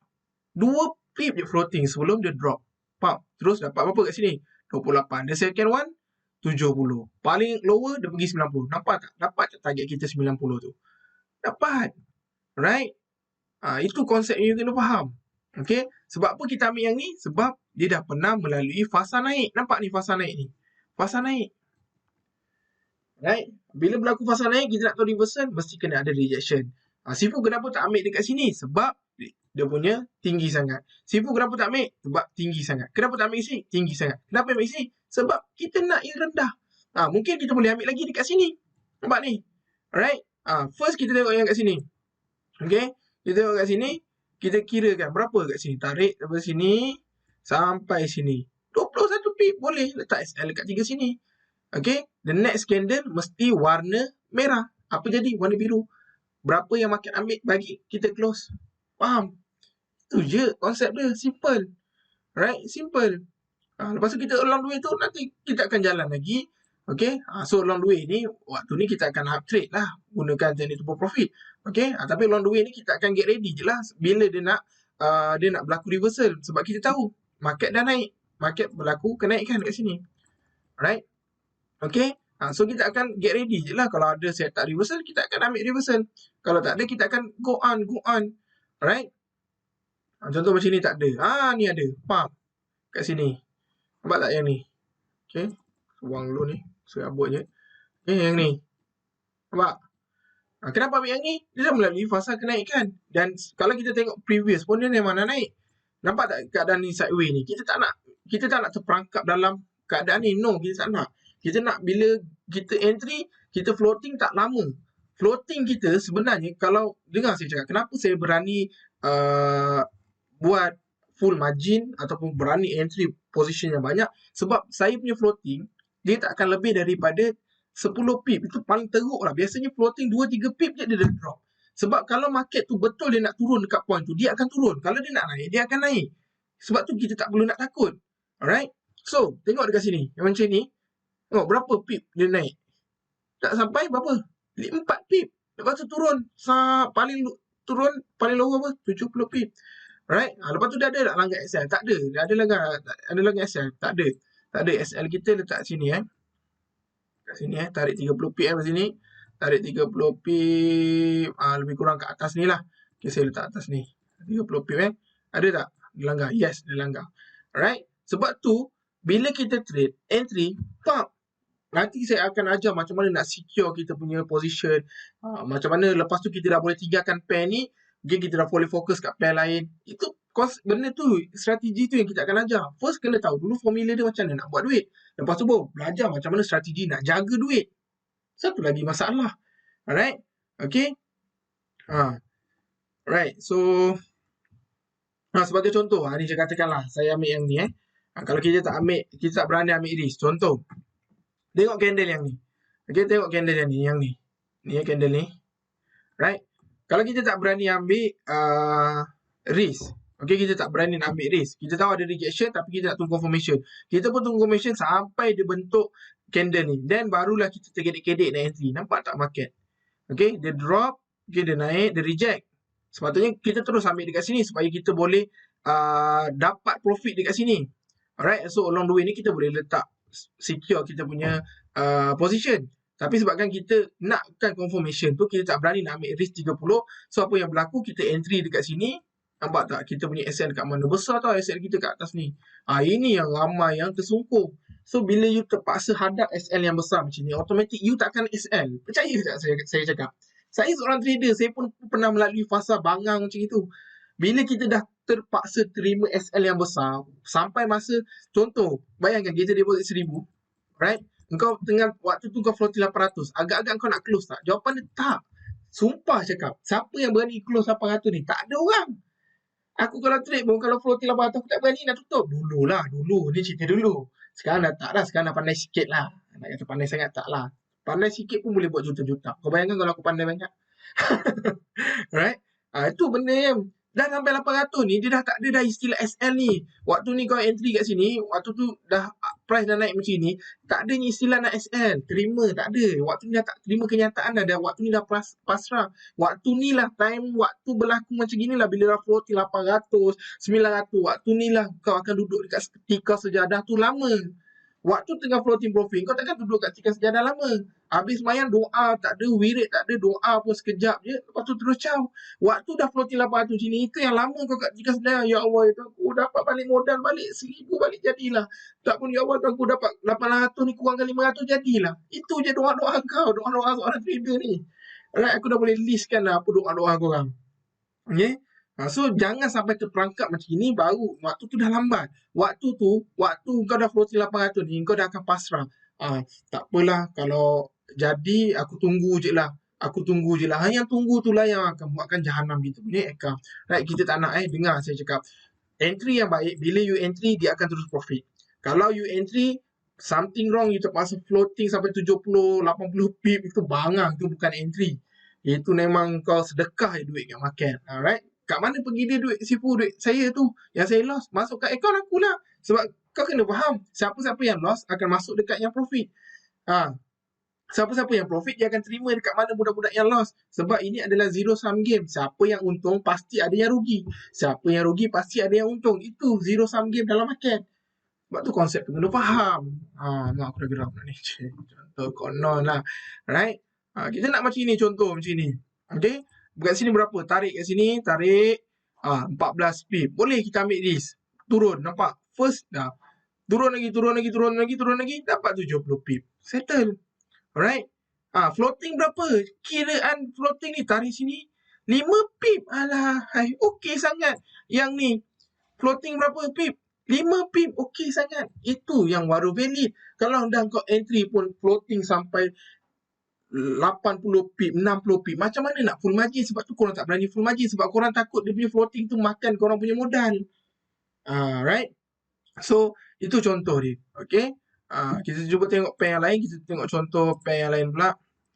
S1: 2 pip je floating sebelum dia drop. Faham? Terus dapat berapa kat sini? 28. The second one 70. Paling lower dia pergi 90. Nampak tak? Dapat tak target kita 90 tu? Dapat. Right? Itu konsep yang you kena faham. Okay? Sebab apa kita ambil yang ni? Sebab dia dah pernah melalui fasa naik. Nampak ni fasa naik ni? Fasa naik. Right? Bila berlaku fasa naik, kita nak tahu reversal, mesti kena ada rejection. Sifu kenapa tak ambil dekat sini? Sebab dia punya tinggi sangat. Sifu kenapa tak ambil? Sebab tinggi sangat. Kenapa tak ambil sini? Tinggi sangat. Kenapa ambil sini? Sebab kita nak yang rendah. Mungkin kita boleh ambil lagi dekat sini. Nampak ni? Alright? First kita tengok yang kat sini. Okay? Kita tengok kat sini, kita kirakan berapa kat sini. Tarik daripada sini sampai sini. 21 pip boleh letak SL dekat 3 sini. Okay. The next candle mesti warna merah. Apa jadi? Warna biru. Berapa yang market ambil bagi kita close. Faham? Itu je konsep dia. Simple. Right? Simple. Lepas tu kita along the way tu nanti kita akan jalan lagi. Okay. So along the way ni, waktu ni kita akan up trade lah. Gunakan teknik to profit. Okay. Tapi along the way ni kita akan get ready je lah. Bila dia nak berlaku reversal. Sebab kita tahu market dah naik. Market berlaku kenaikan kat sini. Alright. Okay. So kita akan get ready je lah. Kalau ada setup reversal, kita akan ambil reversal. Kalau tak ada, kita akan go on. Alright. Contoh macam ni tak ada. Ni ada. Faham? Kat sini. Nampak tak yang ni? Okay. Buang dulu ni. Serabut je. Okay, yang ni. Nampak? Kenapa ambil yang ni? Dia dah melalui fasa kenaikan. Dan kalau kita tengok previous pun dia memang nak naik. Nampak tak keadaan ni sideway ni? Kita tak nak terperangkap dalam keadaan ni. No, kita tak nak. Kita nak bila kita entry, kita floating tak lama. Floating kita sebenarnya, kalau dengar saya cakap, kenapa saya berani buat full margin ataupun berani entry position yang banyak, sebab saya punya floating dia tak akan lebih daripada 10 pip. Itu paling teruk lah. Biasanya floating 2-3 pip je dia dah drop. Sebab kalau market tu betul dia nak turun dekat point tu, dia akan turun. Kalau dia nak naik, dia akan naik. Sebab tu kita tak perlu nak takut. Alright? So, tengok dekat sini. Yang macam ni, tengok berapa pip dia naik. Tak sampai berapa? 4 pip. Lepas tu turun. Turun paling low apa? 70 pip. Right? Lepas tu dah ada tak langgar SL? Tak ada. Dah ada langgar SL? Tak ada. Tak ada. SL kita letak sini kat sini tarik 30 pip kat sini. Tarik 30 pip lebih kurang kat atas ni lah. Okay, saya letak atas ni. 30 pip Ada tak? Dia langgar. Yes, dia langgar. Alright? Sebab tu bila kita trade entry, nanti saya akan ajar macam mana nak secure kita punya position. Macam mana lepas tu kita dah boleh tinggalkan pair ni, kita dah boleh fokus kat pair lain. Itu benda tu, strategi tu yang kita akan ajar. First kena tahu dulu formula dia macam mana nak buat duit. Lepas tu baru belajar macam mana strategi nak jaga duit. Satu lagi masalah. Alright? Okay? Right. So, sebagai contoh, ni saya katakanlah, saya ambil yang ni kalau kita tak berani ambil risk. Contoh, tengok candle yang ni. Okay, tengok candle yang ni. Ni candle ni. Right? Kalau kita tak berani ambil risk. Okay, kita tak berani nak ambil risk. Kita tahu ada rejection tapi kita nak tunggu confirmation. Kita pun tunggu confirmation sampai dia bentuk candle ni. Then barulah kita terkedek-kedek nak entry. Nampak tak market? Okay, dia drop. Okay, dia naik. Dia reject. Sepatutnya kita terus ambil dekat sini supaya kita boleh dapat profit dekat sini. Alright, so along the way ni kita boleh letak secure kita punya position. Tapi sebabkan kita nakkan confirmation tu, kita tak berani nak ambil risk 30. So apa yang berlaku, kita entry dekat sini. Nampak tak kita punya SL kat mana? Besar tau SL kita kat atas ni. Ini yang ramai yang tersungkur. So bila you terpaksa hadap SL yang besar macam ni, automatic you takkan SL. Percaya tak saya cakap? Saya seorang trader, saya pun pernah melalui fasa bangang macam itu. Bila kita dah terpaksa terima SL yang besar, sampai masa, contoh, bayangkan kita deposit 1,000, right? Engkau tengah, waktu tu kau floating 800, agak-agak kau nak close tak? Jawapan dia tak. Sumpah cakap, siapa yang berani close 800 ni? Tak ada orang. Aku kalau trade pun, kalau floating 800, aku tak berani nak tutup. Dulu, ni cerita dulu. Sekarang dah tak lah, sekarang dah pandai sikit lah. Nak kata pandai sangat tak lah. Pandai sikit pun boleh buat juta-juta. Kau bayangkan kalau aku pandai banyak. Right? Itu benda yang dah sampai 800 ni, dia dah tak ada dah istilah SL ni. Waktu ni kau entry kat sini, waktu tu dah price dah naik macam ni, tak ada istilah nak SL. Terima, tak ada. Waktu ni dah tak terima kenyataan dah. Waktu ni dah pasrah. Waktu ni lah time, waktu berlaku macam gini lah. Bila dah floating 800, 900, waktu ni lah kau akan duduk dekat ketika sejadah tu lama. Waktu tengah floating profit, kau takkan duduk kat tikar sejadah lama. Habis mayan doa, tak ada wirid, tak ada doa pun sekejap je. Lepas tu terus caw. Waktu dah floating 800 sini, itu yang lama kau kat tikar sejadah. Ya Allah, itu aku dapat balik modal balik 1,000 balik jadilah. Tak pun ya Allah, aku dapat 800 ni kurangkan 500 jadilah. Itu je doa-doa kau, doa-doa seorang trader ni. Alright, aku dah boleh listkan lah apa doa-doa korang. Okay? So jangan sampai terperangkap macam ni, baru waktu tu dah lambat. Waktu kau dah floating 800 ni, kau dah akan pasrah. Tak apalah, kalau jadi aku tunggu je lah. Yang tunggu tu lah yang akan buatkan jahanam kita punya account. Right, kita tak nak dengar saya cakap. Entry yang baik, bila you entry, dia akan terus profit. Kalau you entry, something wrong, you terpaksa floating sampai 70, 80 pip, itu bangang, itu bukan entry. Itu memang kau sedekah duit kat market. Alright. Kat mana pergi dia duit sifu duit saya tu? Yang saya loss masuk kat akaun aku lah. Sebab kau kena faham, siapa-siapa yang loss akan masuk dekat yang profit. Siapa-siapa yang profit dia akan terima dekat mana budak-budak yang loss. Sebab ini adalah zero sum game. Siapa yang untung pasti ada yang rugi. Siapa yang rugi pasti ada yang untung. Itu zero sum game dalam market. Sebab tu konsep tu kena faham. Aku dah geram ni. Contoh konon lah. Right? Kita nak macam ni, contoh macam ni. Okay? Kat sini berapa? Tarik kat sini, tarik 14 pip. Boleh kita ambil risk. Turun, nampak? First dah. Turun lagi, dapat 70 pip. Settle. Alright? Floating berapa? Kiraan floating ni tarik sini 5 pip. Alah, okey sangat. Yang ni floating berapa pip? 5 pip okey sangat. Itu yang baru valid. Kalau dah kau entry pun floating sampai 80 pip, 60 pip, macam mana nak full margin? Sebab tu korang tak berani full margin, sebab korang takut dia punya floating tu makan korang punya modal. Right? So, itu contoh dia. Okay? Kita cuba tengok pair yang lain. Kita tengok contoh pair yang lain pula.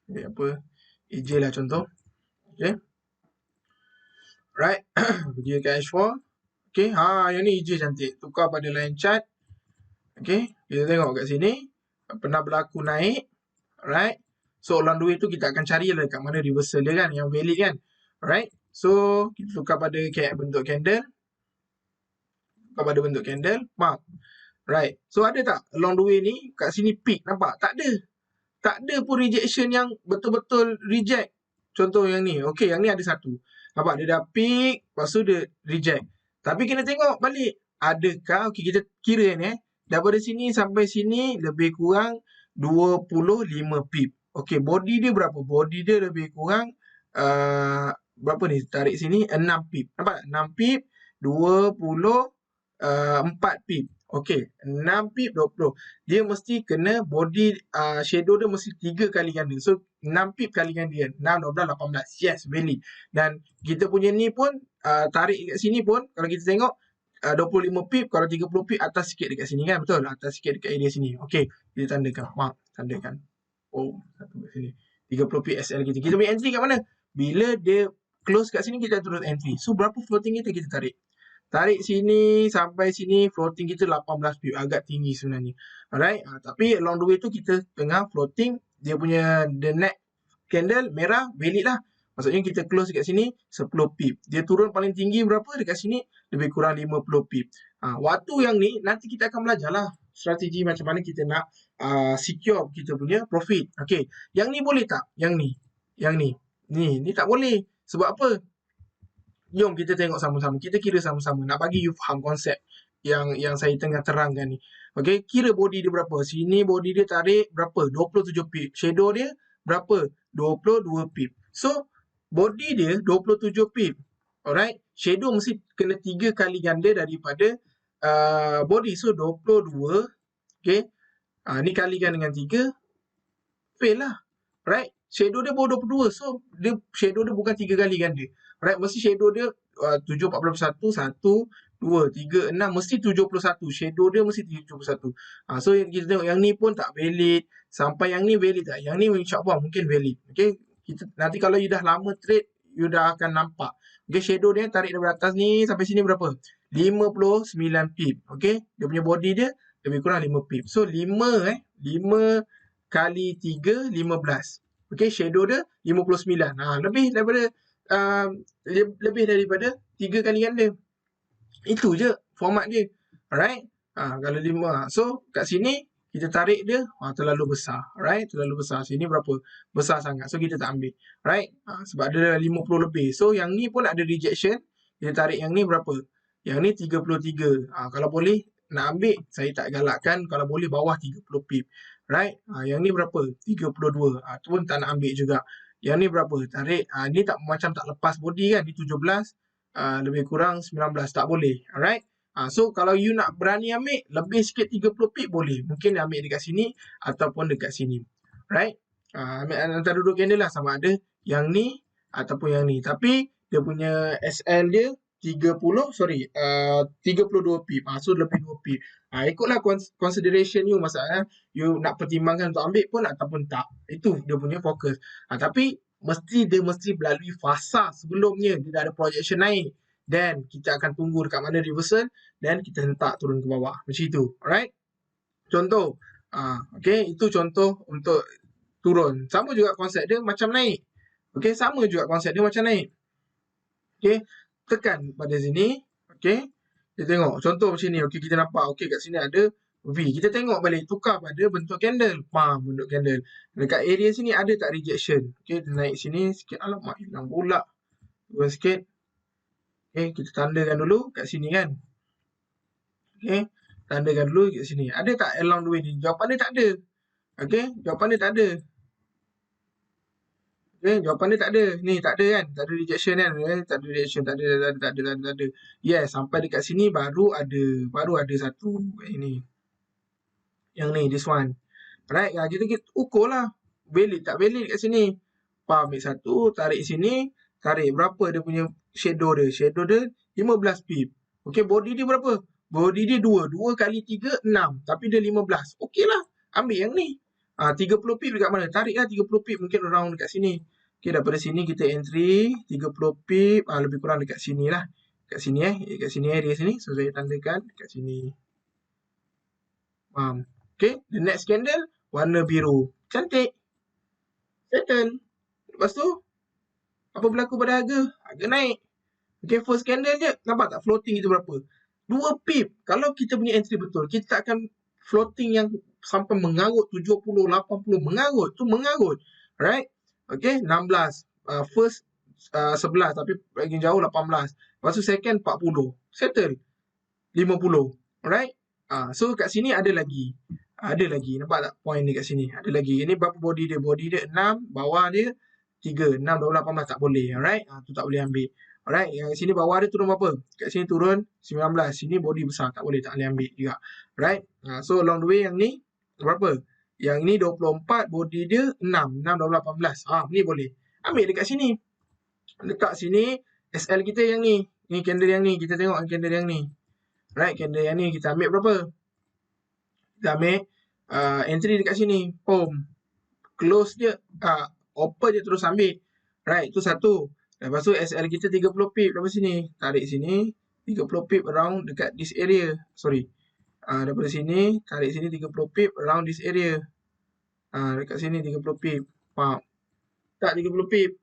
S1: Okay, apa? AJ lah contoh. Okay? Right? Pergi ke H4. Okay? Yang ni AJ cantik. Tukar pada line chart. Okay? Kita tengok kat sini. Pernah berlaku naik. Right? So, along the way tu kita akan cari lah kat mana reversal dia kan. Yang valid kan. Right? So, kita tukar pada bentuk candle. Tukar pada bentuk candle. Mark. Right. So, ada tak along the way ni, kat sini peak, nampak? Tak ada. Tak ada pun rejection yang betul-betul reject. Contoh yang ni. Okay, yang ni ada satu. Nampak? Dia dah peak, lepas tu dia reject. Tapi kena tengok balik. Adakah, okay, kita kira ni daripada sini sampai sini lebih kurang 25 pip. Okay, body dia berapa? Body dia lebih kurang berapa ni? Tarik sini 6 pip. Nampak? 6 pip, 24 pip. Okay, 6 pip 20. Dia mesti kena body shadow dia mesti 3 kali ganda. So 6 pip kali ganda dia. 6, 12, 18. Yes, valid. Dan kita punya ni pun tarik kat sini pun kalau kita tengok 25 pip, kalau 30 pip atas sikit dekat sini kan. Betul? Atas sikit dekat area sini. Okay, kita tandakan. Mark, tandakan. Oh, satu kat sini. 30 pip SL kita. Kita punya entry kat mana? Bila dia close kat sini kita terus entry. So berapa floating kita tarik? Tarik sini sampai sini floating kita 18 pip, agak tinggi sebenarnya. Alright, tapi along the way tu kita tengah floating, dia punya the neck candle merah valid lah. Maksudnya kita close dekat sini 10 pip. Dia turun paling tinggi berapa? Dekat sini lebih kurang 50 pip. Waktu yang ni nanti kita akan belajar lah strategi macam mana kita nak secure kita punya profit. Okay, yang ni boleh tak? Yang ni. Yang ni. Ni tak boleh. Sebab apa? Jom kita tengok sama-sama. Kita kira sama-sama. Nak bagi you faham konsep yang saya tengah terangkan ni. Okay, kira body dia berapa. Sini body dia tarik berapa? 27 pip. Shadow dia berapa? 22 pip. So, body dia 27 pip. Alright. Shadow mesti kena 3 kali ganda daripada body. So, 22. Okay. Ni kalikan dengan 3. Fail lah. Right. Shadow dia baru 22. So, shadow dia bukan 3 kali ganda. Right, mesti shadow dia 7, 41, 1, 2, 3, 6, mesti 71. Shadow dia mesti 71. So, kita tengok yang ni pun tak valid. Sampai yang ni valid tak? Yang ni insyaAllah mungkin valid. Okay, nanti kalau you dah lama trade, you dah akan nampak. Okay, shadow dia tarik dari atas ni sampai sini berapa? 59 pip. Okay, dia punya body dia lebih kurang 5 pip. So, 5 kali 3, 15. Okay, shadow dia 59. Lebih daripada 3 kali ganda. Itu je format dia. Alright. Kalau 5. So, kat sini kita tarik dia terlalu besar. Alright. Terlalu besar. Sini berapa? Besar sangat. So, kita tak ambil. Alright. Sebab ada 50 lebih. So, yang ni pun ada rejection. Kita tarik yang ni berapa? Yang ni 33. Kalau boleh nak ambil, saya tak galakkan. Kalau boleh bawah 30 pip. Right. Yang ni berapa? 32. Tu pun tak nak ambil juga. Yang ni berapa? Tarik. Ni tak macam tak lepas body kan. Ni 17. Lebih kurang 19. Tak boleh. Alright. So, kalau you nak berani ambil, lebih sikit 30 pip boleh. Mungkin ambil dekat sini ataupun dekat sini. Right. Ambil antara duduk candle lah. Sama ada yang ni ataupun yang ni. Tapi, dia punya SL dia 32 pip. So, lebih 2 pip. Ikutlah consideration you masalah. You nak pertimbangkan untuk ambil pun ataupun tak. Itu dia punya fokus. Tapi, dia mesti melalui fasa sebelumnya. Dia dah ada projection naik. Then, kita akan tunggu dekat mana reversal. Dan kita hentak turun ke bawah. Macam itu. Alright? Contoh. Okay, itu contoh untuk turun. Sama juga konsep dia macam naik. Okay, sama juga konsep dia macam naik. Okay, tekan pada sini. Okay, kita tengok. Contoh macam ni. Okay, kita nampak. Okay, kat sini ada V. Kita tengok balik. Tukar pada bentuk candle. Bentuk candle. Dekat area sini ada tak rejection? Okay, kita naik sini sikit. Alamak, hilang pula. Turun sikit. Okay, kita tandakan dulu kat sini kan. Okay, tandakan dulu kat sini. Ada tak along the way ni? Jawapan dia tak ada. Okay, jawapan dia tak ada. Okay, jawapan dia tak ada. Ni tak ada kan? Tak ada rejection kan? Tak ada rejection, tak ada. Yes, sampai dekat sini baru ada. Baru ada satu. Ini. Yang ni, this one. Alright, kita ukur lah. Valid tak valid kat sini. Ambil satu, tarik sini. Tarik berapa dia punya shadow dia? Shadow dia 15 pip. Okay, body dia berapa? Body dia 2. 2 kali 3, 6. Tapi dia 15. Okay lah. Ambil yang ni. 30 pip dekat mana? Tarik lah 30 pip. Mungkin around dekat sini. Okay, daripada sini kita entry 30 pip. Lebih kurang dekat sini lah. Dekat sini Dekat sini area sini. So, saya tandakan dekat sini. Faham? Okay, the next candle warna biru. Cantik. Settle. Lepas tu, apa berlaku pada harga? Harga naik. Okay, first candle je. Nampak tak floating itu berapa? 2 pip. Kalau kita punya entry betul, kita akan floating yang sampai mengarut 70, 80. Mengarut. Tu mengarut. Right? Okay, 16. First 11. Tapi lagi jauh 18. Lepas tu second 40. Settle. 50. Alright? So kat sini ada lagi. Ada lagi. Nampak tak point dia kat sini? Ada lagi. Ini berapa body dia? Body dia 6. Bawah dia 3. 6, 12, 18 tak boleh. Alright? Tu tak boleh ambil. Alright? Yang sini bawah dia turun berapa? Kat sini turun 19. Sini body besar. Tak boleh. Tak boleh ambil juga. Alright? So along the way yang ni berapa? Yang ni 24. Body dia 6. 6, 12, 18. Ni boleh. Ambil dekat sini. Dekat sini SL kita yang ni. Ni candle yang ni. Kita tengok candle yang ni. Right? Candle yang ni kita ambil berapa? Kita ambil entry dekat sini. Close je. Open je terus ambil. Right? Itu satu. Lepas tu SL kita 30 pip daripada sini. Tarik sini. 30 pip around dekat this area. Sorry. Daripada sini. Tarik sini 30 pip around this area. Dekat sini 30 pip. Faham? Tak 30 pip.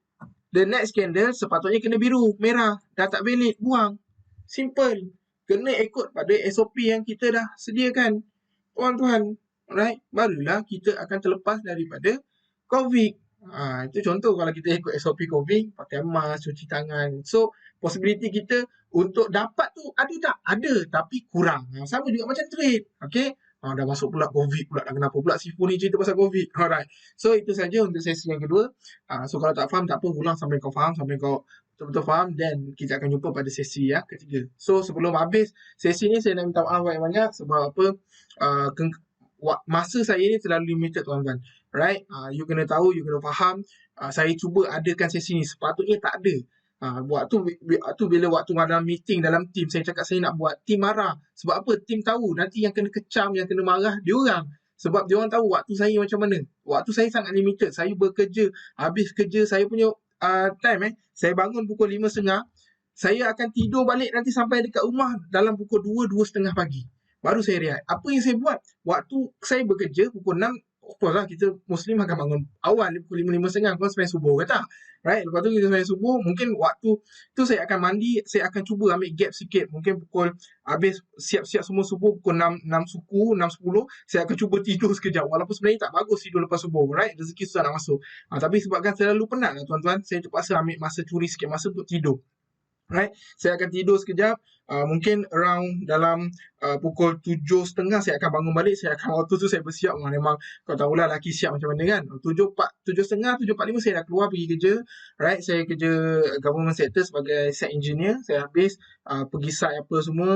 S1: The next candle sepatutnya kena biru. Merah. Dah tak valid. Buang. Simple. Kena ikut pada SOP yang kita dah sediakan. Tuan-tuan. Alright. Barulah kita akan terlepas daripada COVID. Itu contoh kalau kita ikut SOP COVID, pakai mask, cuci tangan. So, possibility kita untuk dapat tu ada tak? Ada, tapi kurang. Sama juga macam trade. Okay? Dah masuk pula COVID pula. Kenapa pula Sifu ni cerita pasal COVID? Alright. So, itu saja untuk sesi yang kedua. So, kalau tak faham, tak apa. Ulang sampai kau faham. Sampai kau betul-betul faham. Dan kita akan jumpa pada sesi yang ketiga. So, sebelum habis sesi ni, saya nak minta maaf banyak-banyak. Sebab apa? Masa saya ni terlalu limited, tuan-tuan. Right? You kena tahu, you kena faham. Saya cuba adakan sesi ni. Sepatutnya tak ada. Waktu bila waktu dalam meeting dalam team, saya cakap saya nak buat, team marah. Sebab apa? Team tahu nanti yang kena kecam, yang kena marah dia orang. Sebab dia orang tahu waktu saya macam mana. Waktu saya sangat limited. Saya bekerja, habis kerja saya punya time saya bangun pukul 5.30. Saya akan tidur balik nanti sampai dekat rumah dalam pukul 2, 2.30 pagi. Baru saya rehat. Apa yang saya buat? Waktu saya bekerja pukul 6, of course lah, kita Muslim akan bangun awal pukul 5, 5.30, kau sembahyang subuh ke tak? Right? Lepas tu kita sembahyang subuh, mungkin waktu tu saya akan mandi, saya akan cuba ambil gap sikit. Mungkin pukul habis siap-siap semua subuh, pukul 6 suku, 6.10, saya akan cuba tidur sekejap. Walaupun sebenarnya tak bagus tidur lepas subuh, right? Rezeki susah nak masuk. Tapi sebabkan terlalu penat lah tuan-tuan, saya terpaksa ambil masa, curi sikit masa untuk tidur. Right? Saya akan tidur sekejap. Mungkin around dalam pukul 7.30 saya akan bangun balik. Saya akan waktu tu saya bersiap. Memang kau tahulah lelaki siap macam mana kan. 7.30, 7.45 saya dah keluar pergi kerja. Right? Saya kerja government sector sebagai site engineer. Saya habis pergi site apa semua.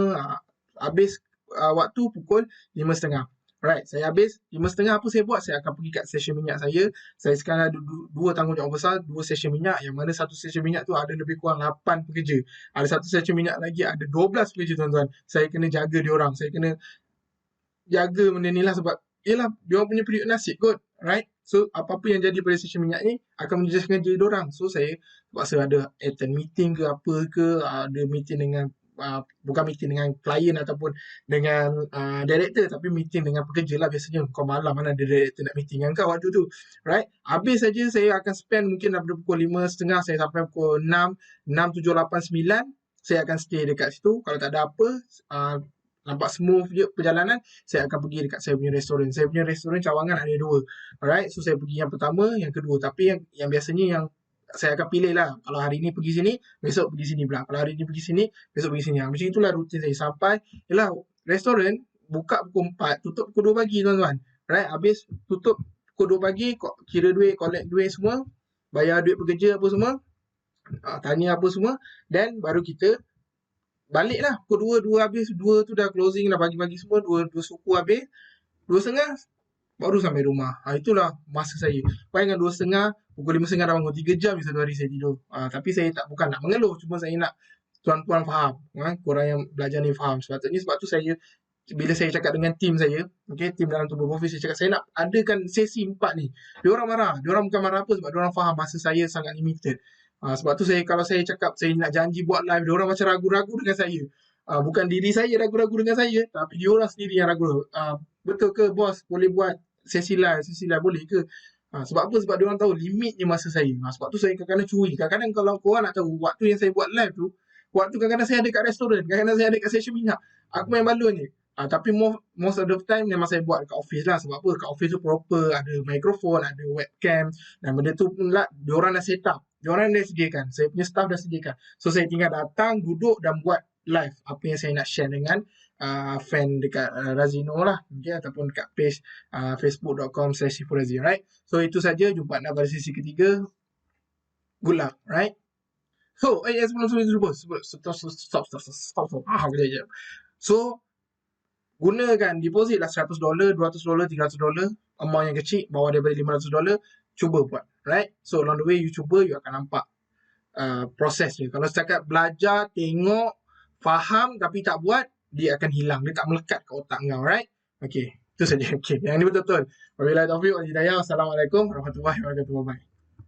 S1: Habis waktu pukul 5.30. Right, saya habis 5.30 apa saya buat? Saya akan pergi kat stesen minyak saya. Saya sekarang ada dua tanggungjawab besar, 2 stesen minyak. Yang mana satu stesen minyak tu ada lebih kurang 8 pekerja. Ada satu stesen minyak lagi ada 12 pekerja, tuan-tuan. Saya kena jaga diorang. Saya kena jaga benda ni lah sebab yelah, diorang punya periuk nasib kot. Right? So, apa-apa yang jadi pada stesen minyak ni akan menjejaskan diri diorang. So, saya terpaksa ada attend meeting ke apa ke, ada meeting dengan bukan meeting dengan klien ataupun dengan director, tapi meeting dengan pekerja lah. Biasanya kau malam mana ada director nak meeting dengan kau waktu tu, right? Habis saja saya akan spend mungkin daripada pukul 5.30 saya sampai pukul 6, 6, 7, 8, 9 saya akan stay dekat situ. Kalau tak ada apa, nampak smooth je perjalanan, saya akan pergi dekat saya punya restoran. Saya punya restoran cawangan ada 2. Alright, so saya pergi yang pertama, yang kedua. Tapi yang biasanya yang saya akan pilih lah. Kalau hari ni pergi sini, besok pergi sini pula. Kalau hari ni pergi sini, besok pergi sini. Macam itulah rutin saya. Sampai, yelah, restoran buka pukul 4, tutup pukul 2 pagi, tuan-tuan. Right? Habis tutup pukul 2 pagi, kira duit, collect duit semua. bayar duit pekerja apa semua, tanya apa semua, dan baru kita balik lah. Pukul 2 habis, 2 tu dah closing dah, bagi-bagi semua, 2 suku habis, 2:30 baru sampai rumah. Itulah masa saya. Bayangkan 2:30, pukul 5:30 dah bangun. 3 jam je satu hari saya tidur. Tapi saya bukan nak mengeluh, cuma saya nak tuan-puan faham. Korang yang belajar ni faham. Sebab tu saya, bila saya cakap dengan tim saya, okay, tim dalam tubuh office, saya cakap saya nak adakan sesi 4 ni. Diorang marah. Diorang bukan marah apa, sebab diorang faham masa saya sangat limited. Sebab tu kalau saya cakap saya nak janji buat live, diorang macam ragu-ragu dengan saya. Bukan diri saya ragu-ragu dengan saya, tapi diorang sendiri yang ragu. Betul ke bos, boleh buat sesi live boleh ke? Sebab apa? Sebab diorang tahu limitnya masa saya. Sebab tu saya kadang-kadang curi. Kadang-kadang kalau korang nak tahu waktu yang saya buat live tu, waktu kadang-kadang saya ada kat restoran, kadang-kadang saya ada kat stesen minyak. Aku main balon je. Tapi most of the time memang saya buat kat office lah. Sebab apa? Kat office tu proper, ada mikrofon, ada webcam, dan benda tu pun lah diorang dah set up. Diorang dah sediakan. Saya punya staff dah sediakan. So saya tinggal datang, duduk dan buat live apa yang saya nak share dengan fan dekat Razino lah, okay, ataupun dekat page facebook.com/Shifurazi, right? So itu saja, jumpa anda pada sesi ketiga. Good luck, right? So, sebelum stop. Kejap. So, gunakan deposit lah $100, $200, $300, amount yang kecil, bawah daripada $500, cuba buat, right? So, along the way you cuba, you akan nampak proses dia. Kalau setakat belajar, tengok, faham tapi tak buat, dia akan hilang, dia tak melekat ke otak kau, right? Okay, itu saja. Okay, yang ni betul-betul. Wabillahi taufiq wal hidayah. Assalamualaikum warahmatullahi wabarakatuh. Bye.